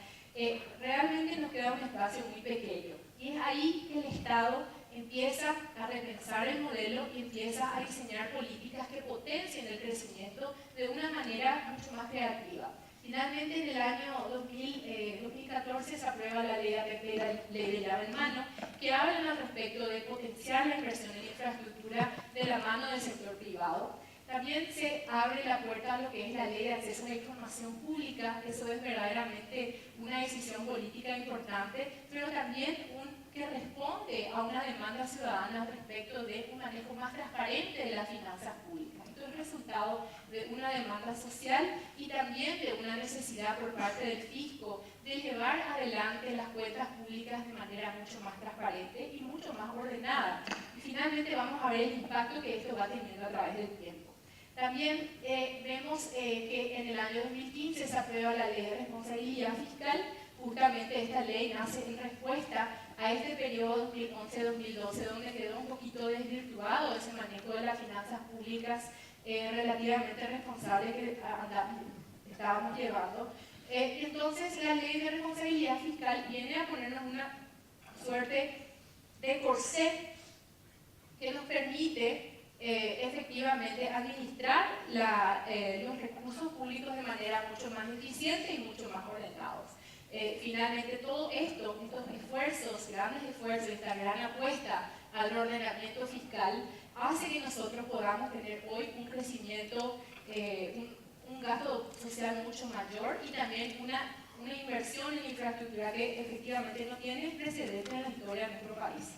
S4: realmente nos queda un espacio muy pequeño. Y es ahí que el Estado empieza a repensar el modelo y empieza a diseñar políticas que potencien el crecimiento de una manera mucho más creativa. Finalmente, en el año 2014 se aprueba la ley de APP, la ley de llave en mano, que hablan al respecto de potenciar la inversión en infraestructura de la mano del sector privado. También se abre la puerta a lo que es la ley de acceso a la información pública. Eso es verdaderamente una decisión política importante, pero también que responde a una demanda ciudadana respecto de un manejo más transparente de las finanzas públicas. Esto es resultado de una demanda social y también de una necesidad por parte del fisco de llevar adelante las cuentas públicas de manera mucho más transparente y mucho más ordenada. Y finalmente vamos a ver el impacto que esto va teniendo a través del tiempo. También vemos que en el año 2015 se aprueba la ley de responsabilidad fiscal. Justamente esta ley nace en respuesta a este periodo 2011-2012, donde quedó un poquito desvirtuado ese manejo de las finanzas públicas relativamente responsable que estábamos llevando. Entonces la ley de responsabilidad fiscal viene a ponernos una suerte de corset que nos permite efectivamente administrar los recursos públicos de manera mucho más eficiente y mucho más ordenados. Finalmente todo estos esfuerzos, grandes esfuerzos, esta gran apuesta al ordenamiento fiscal hace que nosotros podamos tener hoy un crecimiento, un gasto social mucho mayor y también una inversión en infraestructura que efectivamente no tiene precedente en la historia de nuestro país.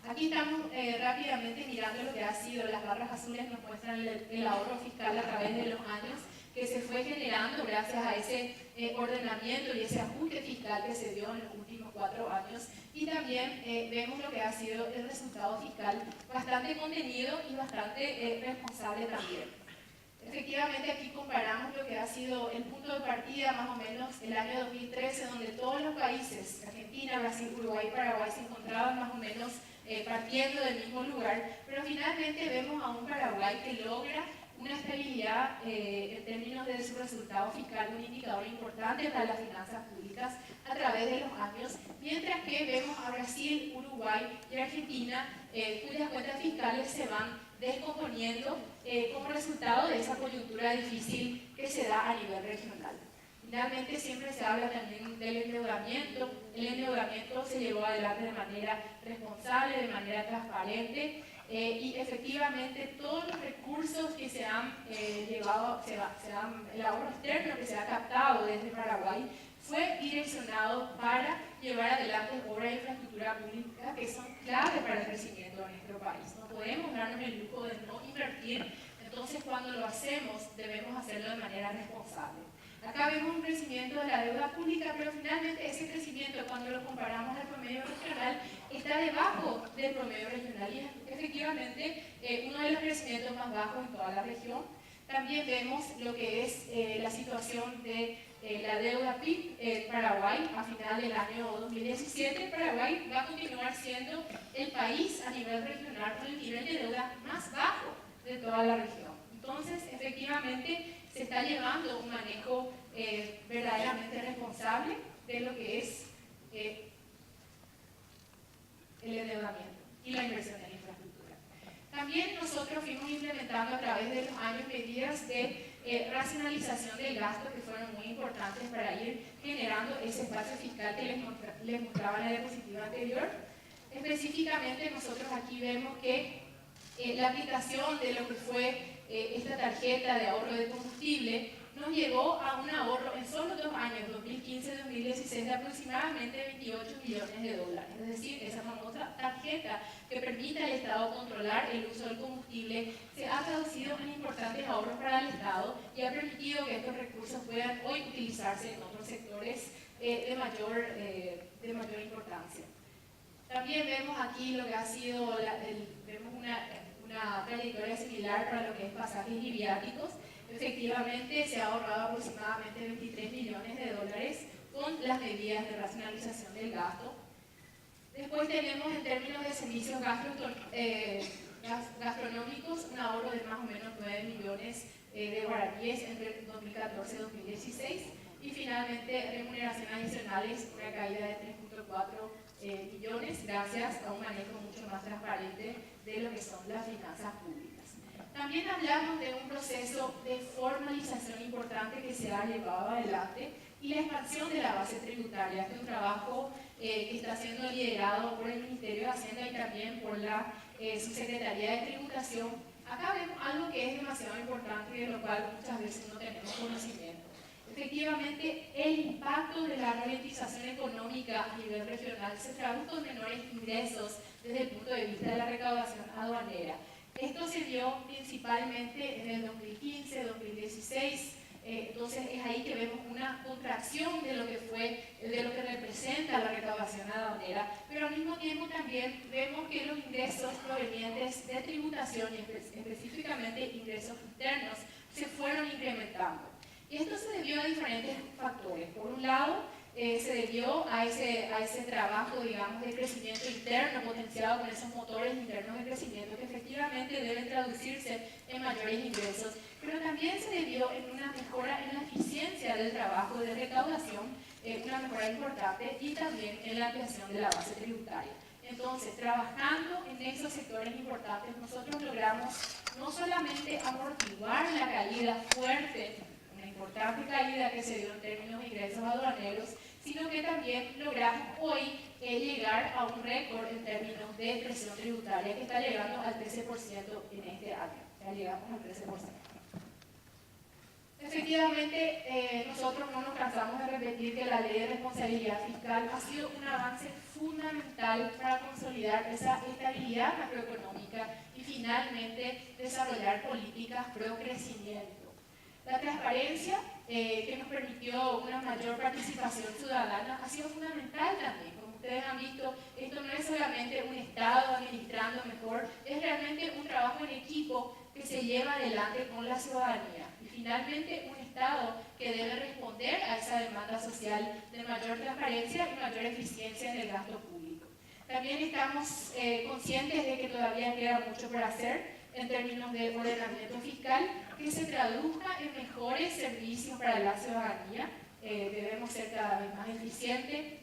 S4: Aquí estamos rápidamente mirando lo que ha sido, las barras azules nos muestran el ahorro fiscal a través de los años que se fue generando gracias a ese ordenamiento y ese ajuste fiscal que se dio en los últimos 4 años y también vemos lo que ha sido el resultado fiscal bastante contenido y bastante responsable también. Efectivamente aquí comparamos lo que ha sido el punto de partida más o menos el año 2013 donde todos los los países, Argentina, Brasil, Uruguay y Paraguay, se encontraban más o menos partiendo del mismo lugar, pero finalmente vemos a un Paraguay que logra una estabilidad en términos de su resultado fiscal, un indicador importante para las finanzas públicas a través de los años, mientras que vemos a Brasil, Uruguay y Argentina, cuyas cuentas fiscales se van descomponiendo como resultado de esa coyuntura difícil que se da a nivel regional. Finalmente siempre se habla también del endeudamiento. El endeudamiento se llevó adelante de manera responsable, de manera transparente, y efectivamente todos los recursos que se han llevado, el ahorro externo que se ha captado desde Paraguay fue direccionado para llevar adelante obras de infraestructura pública que son clave para el crecimiento de nuestro país. No podemos darnos el lujo de no invertir, entonces cuando lo hacemos debemos hacerlo de manera responsable. Acá vemos un crecimiento de la deuda pública, pero finalmente ese crecimiento, cuando lo comparamos al promedio regional, está debajo del promedio regional y es efectivamente uno de los crecimientos más bajos en toda la región. También vemos lo que es la situación de la deuda PIB en Paraguay a final del año 2017. Paraguay va a continuar siendo el país a nivel regional con el nivel de deuda más bajo de toda la región. Entonces, efectivamente, se está llevando un manejo verdaderamente responsable de lo que es el endeudamiento y la inversión en infraestructura. También nosotros fuimos implementando a través de los años medidas de racionalización del gasto que fueron muy importantes para ir generando ese espacio fiscal que les mostraba en la diapositiva anterior. Específicamente nosotros aquí vemos que la aplicación de lo que fue esta tarjeta de ahorro de combustible nos llevó a un ahorro en solo 2 años, 2015-2016, de aproximadamente 28 millones de dólares. Es decir, esa famosa tarjeta que permite al Estado controlar el uso del combustible se ha traducido en importantes ahorros para el Estado y ha permitido que estos recursos puedan hoy utilizarse en otros sectores de mayor importancia. También vemos aquí lo que ha sido, vemos una trayectoria similar para lo que es pasajes y viáticos. Efectivamente, se ha ahorrado aproximadamente 23 millones de dólares con las medidas de racionalización del gasto. Después tenemos en términos de servicios gastronómicos un ahorro de más o menos 9 millones de guaraníes entre 2014 y 2016. Y finalmente, remuneraciones adicionales, una caída de 3.4 millones gracias a un manejo mucho más transparente de lo que son las finanzas públicas. También hablamos de un proceso de formalización importante que se ha llevado adelante y la expansión de la base tributaria. Este es un trabajo que está siendo liderado por el Ministerio de Hacienda y también por la Subsecretaría de Tributación. Acá vemos algo que es demasiado importante y de lo cual muchas veces no tenemos conocimiento. Efectivamente, el impacto de la ralentización económica a nivel regional se tradujo en menores ingresos desde el punto de vista de la recaudación aduanera. Esto se dio principalmente en el 2015, 2016, entonces es ahí que vemos una contracción de lo que representa la recaudación aduanera, pero al mismo tiempo también vemos que los ingresos provenientes de tributación y específicamente ingresos internos se fueron incrementando. Y esto se debió a diferentes factores. Por un lado, se debió a ese trabajo, digamos, de crecimiento interno potenciado con esos motores internos de crecimiento que efectivamente deben traducirse en mayores ingresos, pero también se debió en una mejora en la eficiencia del trabajo de recaudación, una mejora importante, y también en la ampliación de la base tributaria. Entonces, trabajando en esos sectores importantes, nosotros logramos no solamente amortiguar la caída fuerte, importante caída que se dio en términos de ingresos aduaneros, sino que también logramos hoy llegar a un récord en términos de presión tributaria que está llegando al 13% en este año. Ya llegamos al 13%. Efectivamente, nosotros no nos cansamos de repetir que la ley de responsabilidad fiscal ha sido un avance fundamental para consolidar esa estabilidad macroeconómica y finalmente desarrollar políticas pro crecimiento. La transparencia que nos permitió una mayor participación ciudadana ha sido fundamental también. Como ustedes han visto, esto no es solamente un Estado administrando mejor, es realmente un trabajo en equipo que se lleva adelante con la ciudadanía. Y finalmente, un Estado que debe responder a esa demanda social de mayor transparencia y mayor eficiencia en el gasto público. También estamos conscientes de que todavía queda mucho por hacer en términos de ordenamiento fiscal que se traduzca en mejores servicios para la ciudadanía. Debemos ser cada vez más eficientes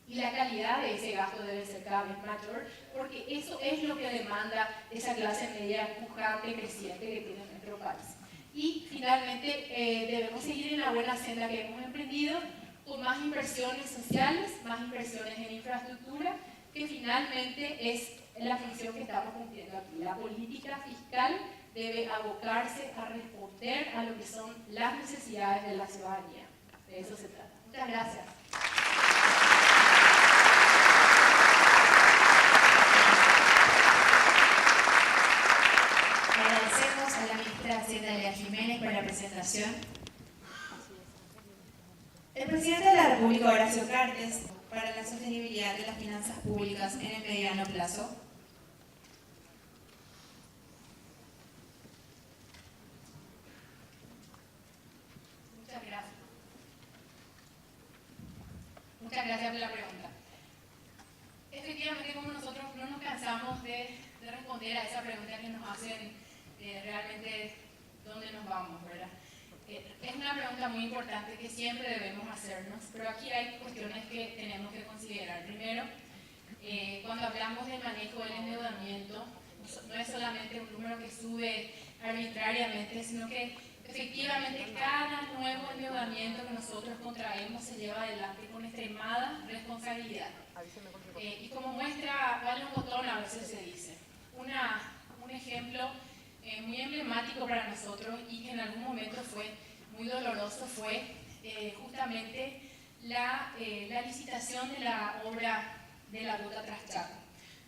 S4: y la calidad de ese gasto debe ser cada vez mayor, porque eso es lo que demanda esa clase media pujante, creciente que tiene nuestro país. Y finalmente debemos seguir en la buena senda que hemos emprendido, con más inversiones sociales, más inversiones en infraestructura, que finalmente es la función que estamos cumpliendo aquí. La política fiscal debe abocarse a responder a lo que son las necesidades de la ciudadanía. De eso se trata. Muchas gracias.
S2: Agradecemos a la ministra de Hacienda, Lea Jiménez, por la presentación. El presidente de la República, Horacio Cartes, para la sostenibilidad de las finanzas públicas en el mediano plazo.
S4: Muchas gracias. Muchas gracias por la pregunta. Efectivamente, como nosotros no nos cansamos de responder a esa pregunta que nos hacen realmente dónde nos vamos, ¿verdad? Es una pregunta muy importante que siempre debemos hacernos, pero aquí hay cuestiones que tenemos que considerar. Primero, cuando hablamos del manejo del endeudamiento, no es solamente un número que sube arbitrariamente, sino que efectivamente cada nuevo endeudamiento que nosotros contraemos se lleva adelante con extremada responsabilidad. Y como muestra, vale un botón, a veces se dice. Un ejemplo muy emblemático para nosotros y que en algún momento fue muy doloroso fue justamente la licitación de la obra de la ruta Traschaco.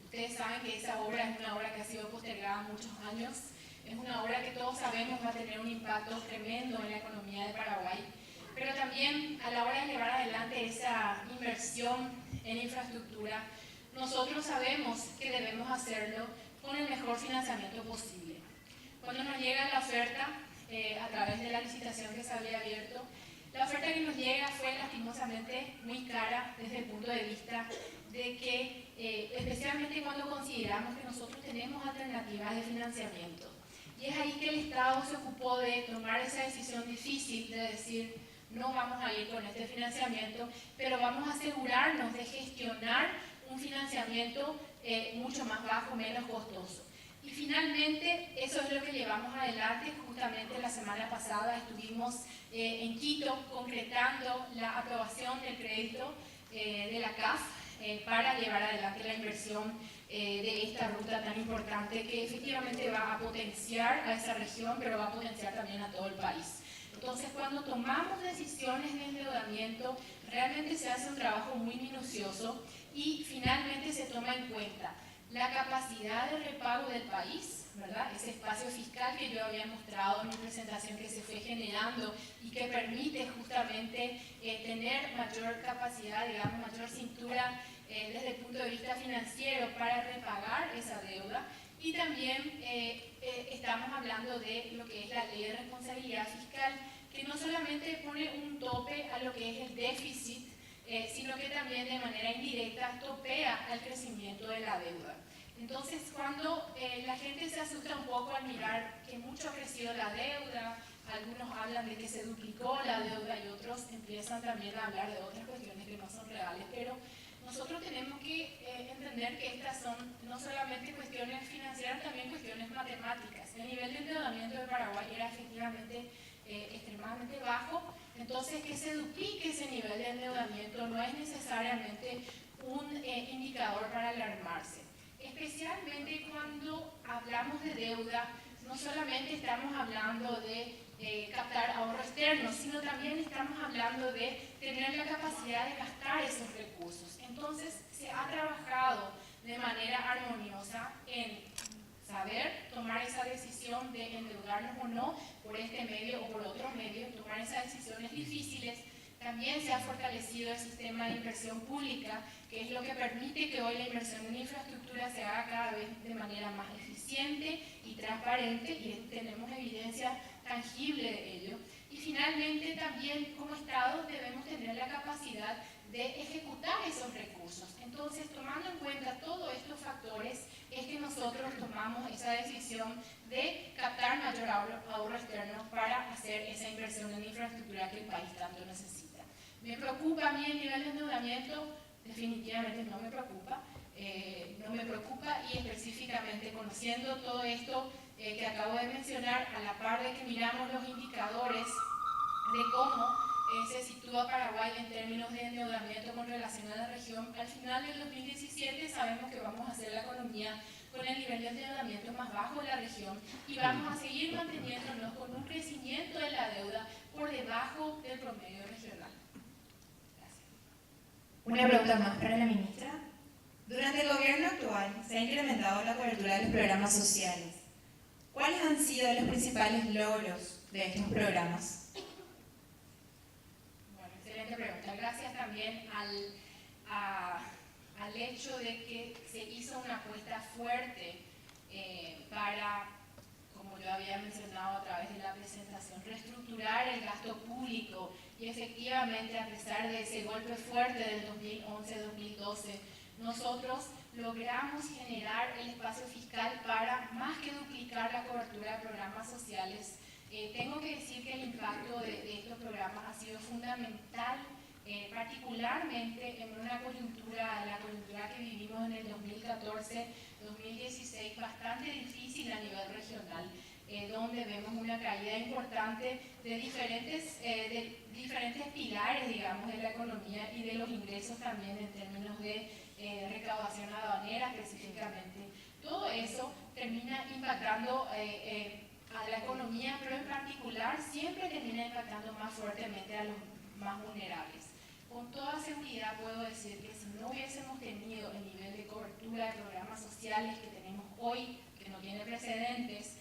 S4: Ustedes saben que esa obra es una obra que ha sido postergada muchos años, es una obra que todos sabemos va a tener un impacto tremendo en la economía de Paraguay, pero también a la hora de llevar adelante esa inversión en infraestructura, nosotros sabemos que debemos hacerlo con el mejor financiamiento posible. Cuando nos llega la oferta, a través de la licitación que se había abierto, la oferta que nos llega fue lastimosamente muy cara desde el punto de vista de que, especialmente cuando consideramos que nosotros tenemos alternativas de financiamiento. Y es ahí que el Estado se ocupó de tomar esa decisión difícil de decir, no vamos a ir con este financiamiento, pero vamos a asegurarnos de gestionar un financiamiento mucho más bajo, menos costoso. Y finalmente, eso es lo que llevamos adelante. Justamente la semana pasada estuvimos en Quito concretando la aprobación del crédito de la CAF para llevar adelante la inversión de esta ruta tan importante que efectivamente va a potenciar a esa región, pero va a potenciar también a todo el país. Entonces, cuando tomamos decisiones de endeudamiento, realmente se hace un trabajo muy minucioso y finalmente se toma en cuenta la capacidad de repago del país, ¿verdad? Ese espacio fiscal que yo había mostrado en mi presentación que se fue generando y que permite justamente tener mayor capacidad, digamos, mayor cintura desde el punto de vista financiero para repagar esa deuda. Y también estamos hablando de lo que es la ley de responsabilidad fiscal, que no solamente pone un tope a lo que es el déficit, sino que también de manera indirecta topea al crecimiento de la deuda. Entonces, cuando la gente se asusta un poco al mirar que mucho ha crecido la deuda, algunos hablan de que se duplicó la deuda y otros empiezan también a hablar de otras cuestiones que no son reales, pero nosotros tenemos que entender que estas son no solamente cuestiones financieras, también cuestiones matemáticas. El nivel de endeudamiento de Paraguay era efectivamente extremadamente bajo, entonces que se duplique ese nivel de endeudamiento no es necesariamente un indicador para alarmarse. Especialmente cuando hablamos de deuda, no solamente estamos hablando de captar ahorro externo, sino también estamos hablando de tener la capacidad de gastar esos recursos. Entonces, se ha trabajado de manera armoniosa en saber tomar esa decisión de endeudarnos o no por este medio o por otro medio, tomar esas decisiones difíciles. También se ha fortalecido el sistema de inversión pública, que es lo que permite que hoy la inversión en infraestructura se haga cada vez de manera más eficiente y transparente, y tenemos evidencia tangible de ello. Y finalmente también como Estado debemos tener la capacidad de ejecutar esos recursos. Entonces, tomando en cuenta todos estos factores, es que nosotros tomamos esa decisión de captar mayor ahorro externo para hacer esa inversión en infraestructura que el país tanto necesita. ¿Me preocupa a mí el nivel de endeudamiento? Definitivamente no me preocupa. No me preocupa, y específicamente conociendo todo esto que acabo de mencionar, a la par de que miramos los indicadores de cómo se sitúa Paraguay en términos de endeudamiento con relación a la región, al final del 2017 sabemos que vamos a hacer la economía con el nivel de endeudamiento más bajo de la región y vamos a seguir manteniéndonos con un crecimiento de la deuda por debajo del promedio regional. Gracias.
S2: Una pregunta más para la ministra. Durante el gobierno actual se ha incrementado la cobertura de los programas sociales. ¿Cuáles han sido los principales logros de estos programas?
S4: Bueno, excelente pregunta. Gracias también al hecho de que se hizo una apuesta fuerte para, como yo había mencionado a través de la presentación, reestructurar el gasto público, y efectivamente, a pesar de ese golpe fuerte del 2011-2012, nosotros logramos generar el espacio fiscal para más que duplicar la cobertura de programas sociales. Tengo que decir que el impacto de estos programas ha sido fundamental, particularmente en una coyuntura, la coyuntura que vivimos en el 2014-2016, bastante difícil a nivel regional, donde vemos una caída importante de diferentes pilares, digamos, de la economía y de los ingresos también en términos de recaudación aduanera específicamente. Todo eso termina impactando a la economía, pero en particular siempre termina impactando más fuertemente a los más vulnerables. Con toda seguridad puedo decir que si no hubiésemos tenido el nivel de cobertura de programas sociales que tenemos hoy, que no tiene precedentes,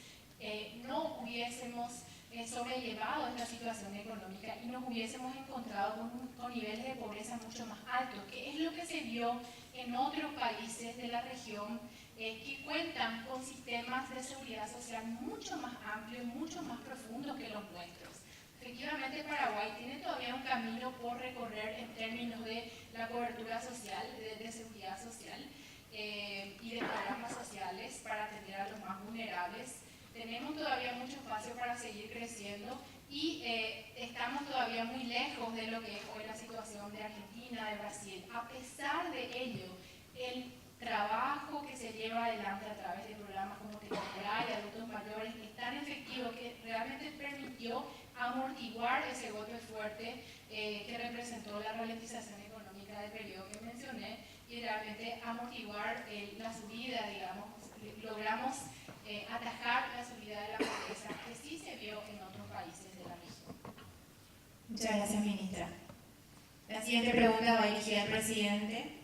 S4: no hubiésemos sobrellevado esta situación económica y nos hubiésemos encontrado con niveles de pobreza mucho más altos, que es lo que se vio en otros países de la región que cuentan con sistemas de seguridad social mucho más amplios, mucho más profundos que los nuestros. Efectivamente, Paraguay tiene todavía un camino por recorrer en términos de la cobertura social, de seguridad social y de programas sociales para atender a los más vulnerables. Tenemos todavía mucho espacio para seguir creciendo y estamos todavía muy lejos de lo que es hoy la situación de Argentina, de Brasil. A pesar de ello, el trabajo que se lleva adelante a través de programas como Temporal y Adultos Mayores es tan efectivo que realmente permitió amortiguar ese golpe fuerte que representó la ralentización económica del periodo que mencioné y realmente amortiguar la subida, digamos, logramos atajar la subida de la pobreza que sí se vio en otros países de la región.
S2: Muchas gracias, ministra. La siguiente pregunta va dirigida al presidente.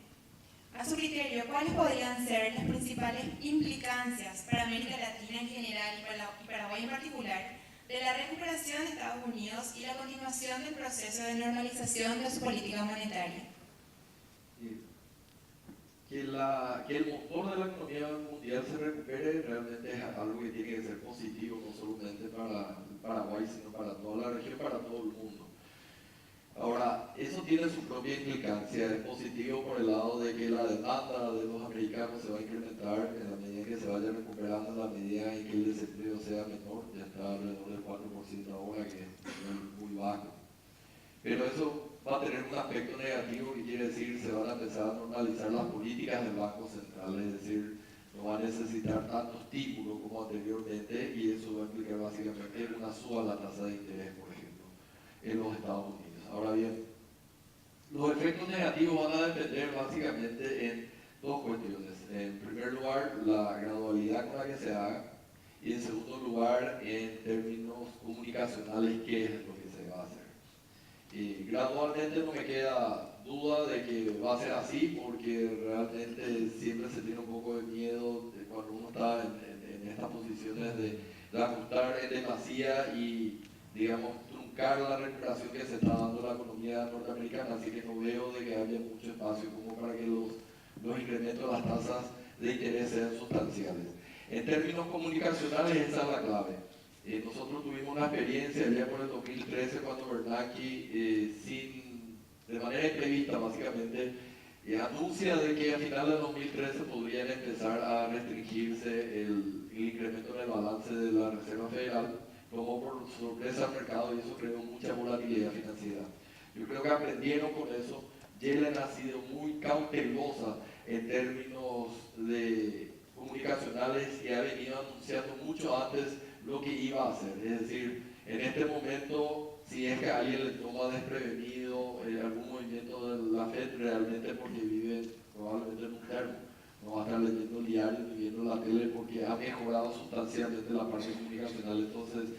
S2: A su criterio, ¿cuáles podrían ser las principales implicancias para América Latina en general y Paraguay en particular de la recuperación de Estados Unidos y la continuación del proceso de normalización de su política monetaria?
S1: Que el motor de la economía mundial se recupere realmente es algo que tiene que ser positivo, no solamente para Paraguay, sino para toda la región, para todo el mundo. Ahora, eso tiene su propia implicancia, es positivo por el lado de que la demanda de los americanos se va a incrementar en la medida que se vaya recuperando, en la medida en que el desempleo sea menor, ya está alrededor del 4% ahora, que es muy bajo. Pero eso va a tener un aspecto negativo, que quiere decir se van a empezar a normalizar las políticas del Banco Central, es decir, no va a necesitar tanto estímulo como anteriormente, y eso va a implicar básicamente una suba a la tasa de interés, por ejemplo, en los Estados Unidos. Ahora bien, los efectos negativos van a depender básicamente en dos cuestiones. En primer lugar, la gradualidad con la que se haga, y en segundo lugar, en términos comunicacionales, qué es lo que se va a hacer. Y gradualmente no me queda duda de que va a ser así, porque realmente siempre se tiene un poco de miedo cuando uno está en estas posiciones de ajustar en demasía y, digamos, truncar la recuperación que se está dando en la economía norteamericana, así que no veo de que haya mucho espacio como para que los incrementos de las tasas de interés sean sustanciales. En términos comunicacionales, esa es la clave. Nosotros tuvimos una experiencia allá por el 2013 cuando Bernanke, de manera imprevista básicamente, anuncia de que a finales de 2013 podrían empezar a restringirse el incremento en el balance de la Reserva Federal, tomó por sorpresa al mercado y eso creó mucha volatilidad financiera. Yo creo que aprendieron con eso. Yellen ha sido muy cautelosa en términos comunicacionales y ha venido anunciando mucho antes lo que iba a hacer. Es decir, en este momento, si es que alguien le toma desprevenido algún movimiento de la Fed, realmente porque vive probablemente en un termo, no va a estar leyendo el diario ni viendo la tele porque ha mejorado sustancialmente la parte comunicacional. Entonces,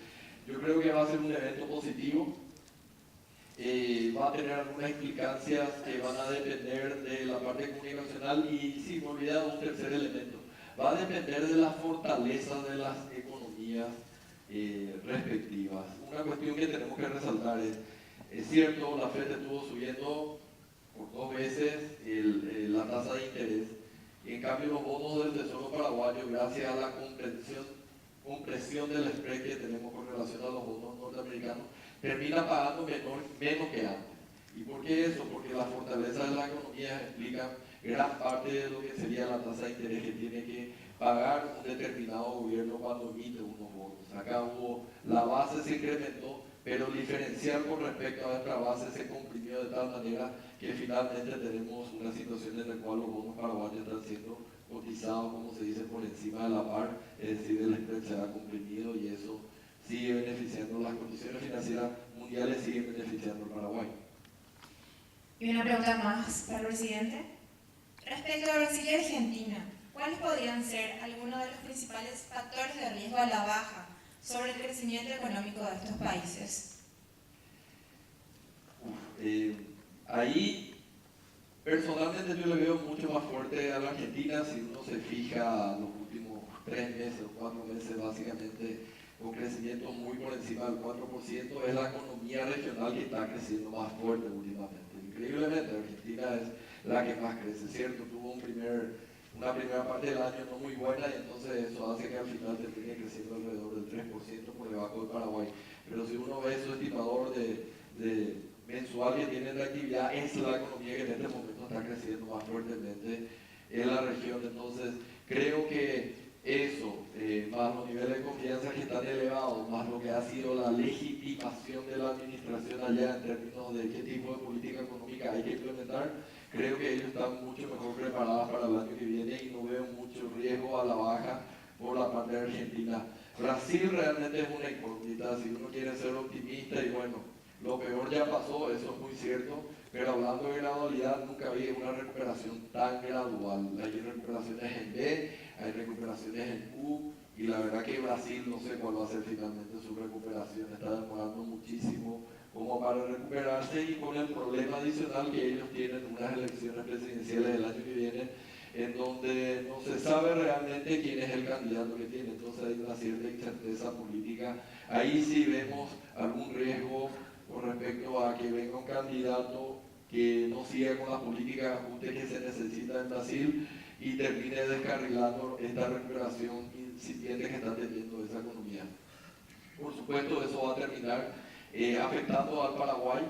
S1: yo creo que va a ser un evento positivo. Va a tener algunas implicancias que van a depender de la parte comunicacional y sí, me he olvidado un tercer elemento. Va a depender de la fortaleza de las economías respectivas. Una cuestión que tenemos que resaltar es cierto, la Fed estuvo subiendo por 2 veces la tasa de interés y en cambio los bonos del Tesoro paraguayo, gracias a la compresión del spread que tenemos con relación a los bonos norteamericanos, termina pagando menos que antes. ¿Y por qué eso? Porque la fortaleza de la economía explica gran parte de lo que sería la tasa de interés que tiene que pagar un determinado gobierno cuando emite unos bonos. Acá la base se incrementó, pero el diferencial con respecto a nuestra base se comprimió de tal manera que finalmente tenemos una situación en la cual los bonos paraguayos están siendo cotizados, como se dice, por encima de la par, es decir, el spread se ha comprimido y eso sigue beneficiando, las condiciones financieras mundiales siguen beneficiando al Paraguay.
S2: Y una pregunta más para el presidente. Respecto a Brasil y Argentina, ¿cuáles podrían ser algunos de los principales factores de riesgo a la baja sobre el crecimiento económico de estos países?
S1: Ahí, personalmente yo le veo mucho más fuerte a la Argentina si uno se fija los últimos 3 meses o 4 meses básicamente con crecimiento muy por encima del 4%, es la economía regional que está creciendo más fuerte últimamente. Increíblemente, Argentina es la que más crece, ¿cierto? Tuvo una primera parte del año no muy buena y entonces eso hace que al final termine creciendo alrededor del 3% por debajo de Paraguay. Pero si uno ve su estimador de mensual que tiene de actividad, es la economía que en este momento está creciendo más fuertemente en la región. Entonces, creo que eso, más los niveles de confianza que están elevados, más lo que ha sido la legitimación de la administración allá en términos de qué tipo de política económica hay que implementar, creo que ellos están mucho mejor preparados para el año que viene y no veo mucho riesgo a la baja por la parte de Argentina. Brasil realmente es una incógnita, si uno quiere ser optimista y bueno, lo peor ya pasó, eso es muy cierto, pero hablando de gradualidad, nunca vi una recuperación tan gradual. Hay recuperaciones en B, hay recuperaciones en U, y la verdad que Brasil no sé cuál va a ser finalmente su recuperación, está demorando muchísimo como para recuperarse y con el problema adicional que ellos tienen unas elecciones presidenciales el año que viene, en donde no se sabe realmente quién es el candidato que tiene, entonces hay una cierta incerteza política. Ahí sí vemos algún riesgo con respecto a que venga un candidato que no siga con la política de ajuste que se necesita en Brasil y termine descarrilando esta recuperación incipiente que está teniendo esa economía. Por supuesto, eso va a terminar afectando al Paraguay.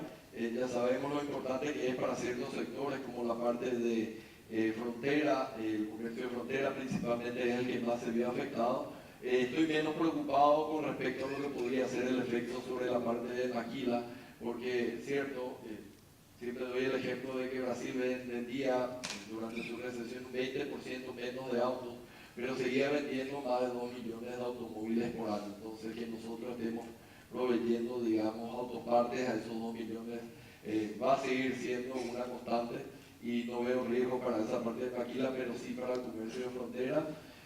S1: Ya sabemos lo importante que es para ciertos sectores, como la parte de frontera, el comercio de frontera principalmente es el que más se vio afectado. Estoy menos preocupado con respecto a lo que podría ser el efecto sobre la parte de maquila, porque es cierto, siempre doy el ejemplo de que Brasil vendía durante su recesión un 20% menos de autos, pero seguía vendiendo más de 2 millones de automóviles por año. Entonces, que nosotros estemos proveyendo, digamos, autopartes a esos 2 millones va a seguir siendo una constante y no veo riesgo para esa parte de maquila, pero sí para el comercio de frontera.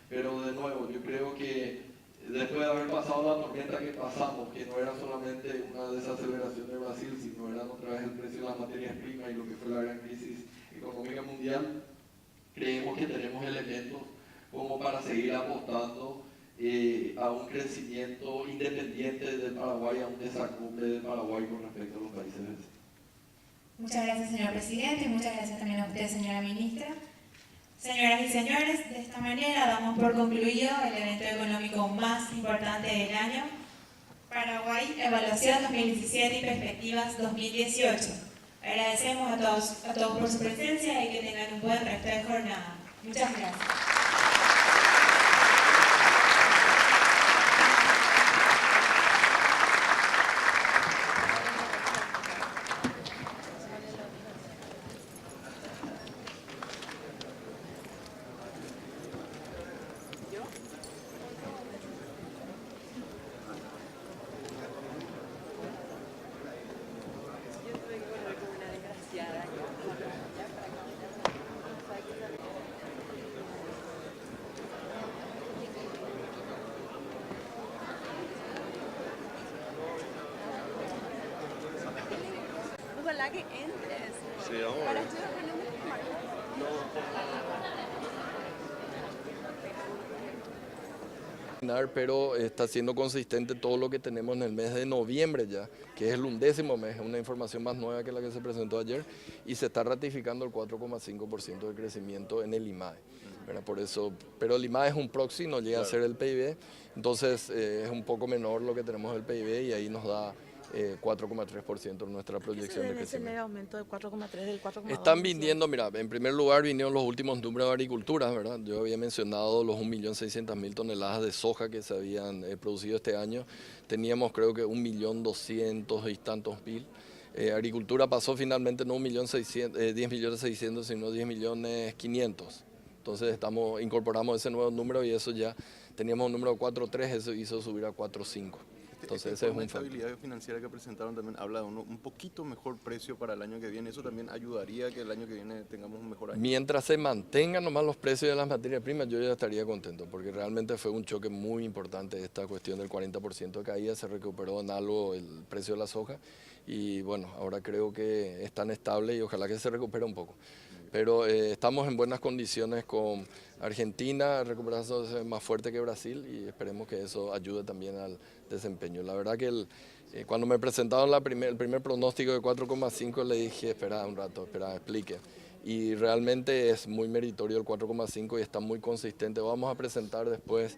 S1: Pero de nuevo, yo creo que después de haber pasado la tormenta que pasamos, que no era solamente una desaceleración de Brasil, sino era otra vez el precio de las materias primas y lo que fue la gran crisis económica mundial, creemos que tenemos elementos como para seguir apostando a un crecimiento independiente del Paraguay, a un desacople del Paraguay con respecto a los países vecinos.
S2: Muchas gracias, señor presidente, y muchas gracias también a usted, señora ministra. Señoras y señores, de esta manera damos por concluido el evento económico más importante del año. Paraguay, evaluación 2017 y perspectivas 2018. Agradecemos a todos por su presencia y que tengan un buen resto de jornada. Muchas gracias.
S5: Ojalá que entres.
S6: Sí, vamos a
S5: Para
S6: ver.
S5: estudiar
S1: Pero está siendo consistente todo lo que tenemos en el mes de noviembre ya, que es el 11º mes, es una información más nueva que la que se presentó ayer, y se está ratificando el 4,5% de crecimiento en el IMAE. ¿Verdad? Por eso, pero el IMAE es un proxy, no llega a ser el PIB, entonces es un poco menor lo que tenemos del PIB y ahí nos da 4,3% nuestra proyección de crecimiento.
S5: ese aumento del 4,3 del 4,2?
S1: Están viniendo, mira, en primer lugar vinieron los últimos números de agricultura, ¿verdad? Yo había mencionado los 1.600.000 toneladas de soja que se habían producido este año. Teníamos creo que 1.200.000 y tantos mil. Agricultura pasó finalmente no 10.600.000, sino 10.500.000. Entonces incorporamos ese nuevo número y eso ya teníamos un número 4,3, eso hizo subir a 4,5. Entonces ese es un
S6: estabilidad financiera que presentaron también habla de un poquito mejor precio para el año que viene. Eso también ayudaría a que el año que viene tengamos un mejor año.
S1: Mientras se mantengan nomás los precios de las materias primas, yo ya estaría contento, porque realmente fue un choque muy importante esta cuestión del 40% de caída, se recuperó en algo el precio de la soja y bueno, ahora creo que es tan estable y ojalá que se recupere un poco. Pero estamos en buenas condiciones con Argentina, recuperándose más fuerte que Brasil y esperemos que eso ayude también al desempeño. La verdad que cuando me presentaron el primer pronóstico de 4,5 le dije, espera un rato, espera, explique. Y realmente es muy meritorio el 4,5 y está muy consistente. Vamos a presentar después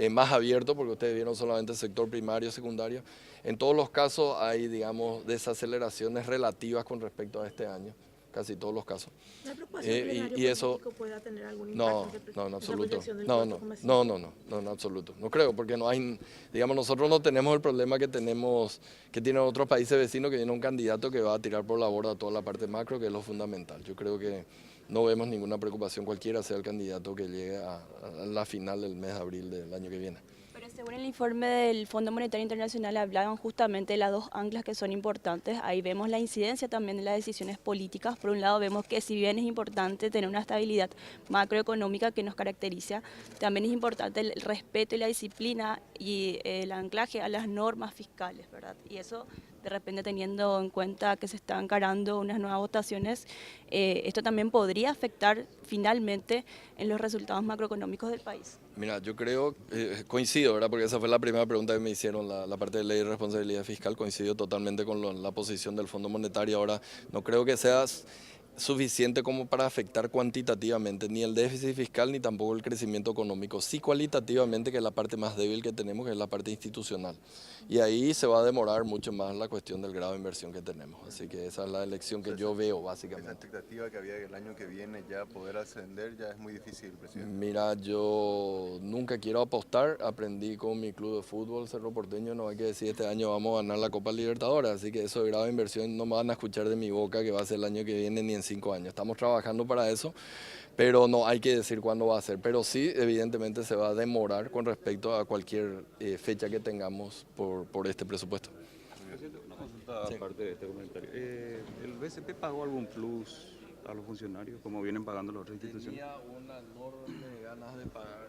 S1: más abierto, porque ustedes vieron solamente el sector primario, secundario. En todos los casos hay, digamos, desaceleraciones relativas con respecto a este año. Casi todos los casos.
S5: ¿La preocupación
S1: y eso
S5: pueda tener algún
S1: no,
S5: impacto
S1: en absoluto.
S5: No,
S1: No, en absoluto. No creo, porque no hay, digamos, nosotros no tenemos el problema que tienen otros países vecinos, que viene un candidato que va a tirar por la borda toda la parte macro, que es lo fundamental. Yo creo que no vemos ninguna preocupación, cualquiera sea el candidato que llegue a la final del mes de abril del año que viene.
S7: Pero según el informe del Fondo Monetario Internacional hablaban justamente de las dos anclas que son importantes. Ahí vemos la incidencia también de las decisiones políticas. Por un lado vemos que si bien es importante tener una estabilidad macroeconómica que nos caracteriza, también es importante el respeto y la disciplina y el anclaje a las normas fiscales, ¿verdad? Y eso de repente teniendo en cuenta que se están encarando unas nuevas votaciones, esto también podría afectar finalmente en los resultados macroeconómicos del país.
S1: Mira, yo creo, coincido, ¿verdad? Porque esa fue la primera pregunta que me hicieron, la parte de ley de responsabilidad fiscal, coincido totalmente con la posición del Fondo Monetario. Ahora, no creo que sea suficiente como para afectar cuantitativamente ni el déficit fiscal ni tampoco el crecimiento económico, sí cualitativamente, que es la parte más débil que tenemos, que es la parte institucional. Y ahí se va a demorar mucho más la cuestión del grado de inversión que tenemos. Así que esa es la elección que yo veo básicamente.
S6: Esa expectativa que había el año que viene ya poder ascender ya es muy difícil, presidente.
S1: Mira, yo nunca quiero apostar, aprendí con mi club de fútbol Cerro Porteño, no hay que decir este año vamos a ganar la Copa Libertadores, así que eso de grado de inversión no me van a escuchar de mi boca que va a ser el año que viene ni en 5 años. Estamos trabajando para eso, pero no hay que decir cuándo va a ser. Pero sí, evidentemente se va a demorar con respecto a cualquier fecha que tengamos por este presupuesto.
S8: Una consulta aparte de este comentario. ¿El BCP pagó algún plus a los funcionarios como vienen pagando las otras instituciones?
S1: Tenía una enorme ganas de pagar.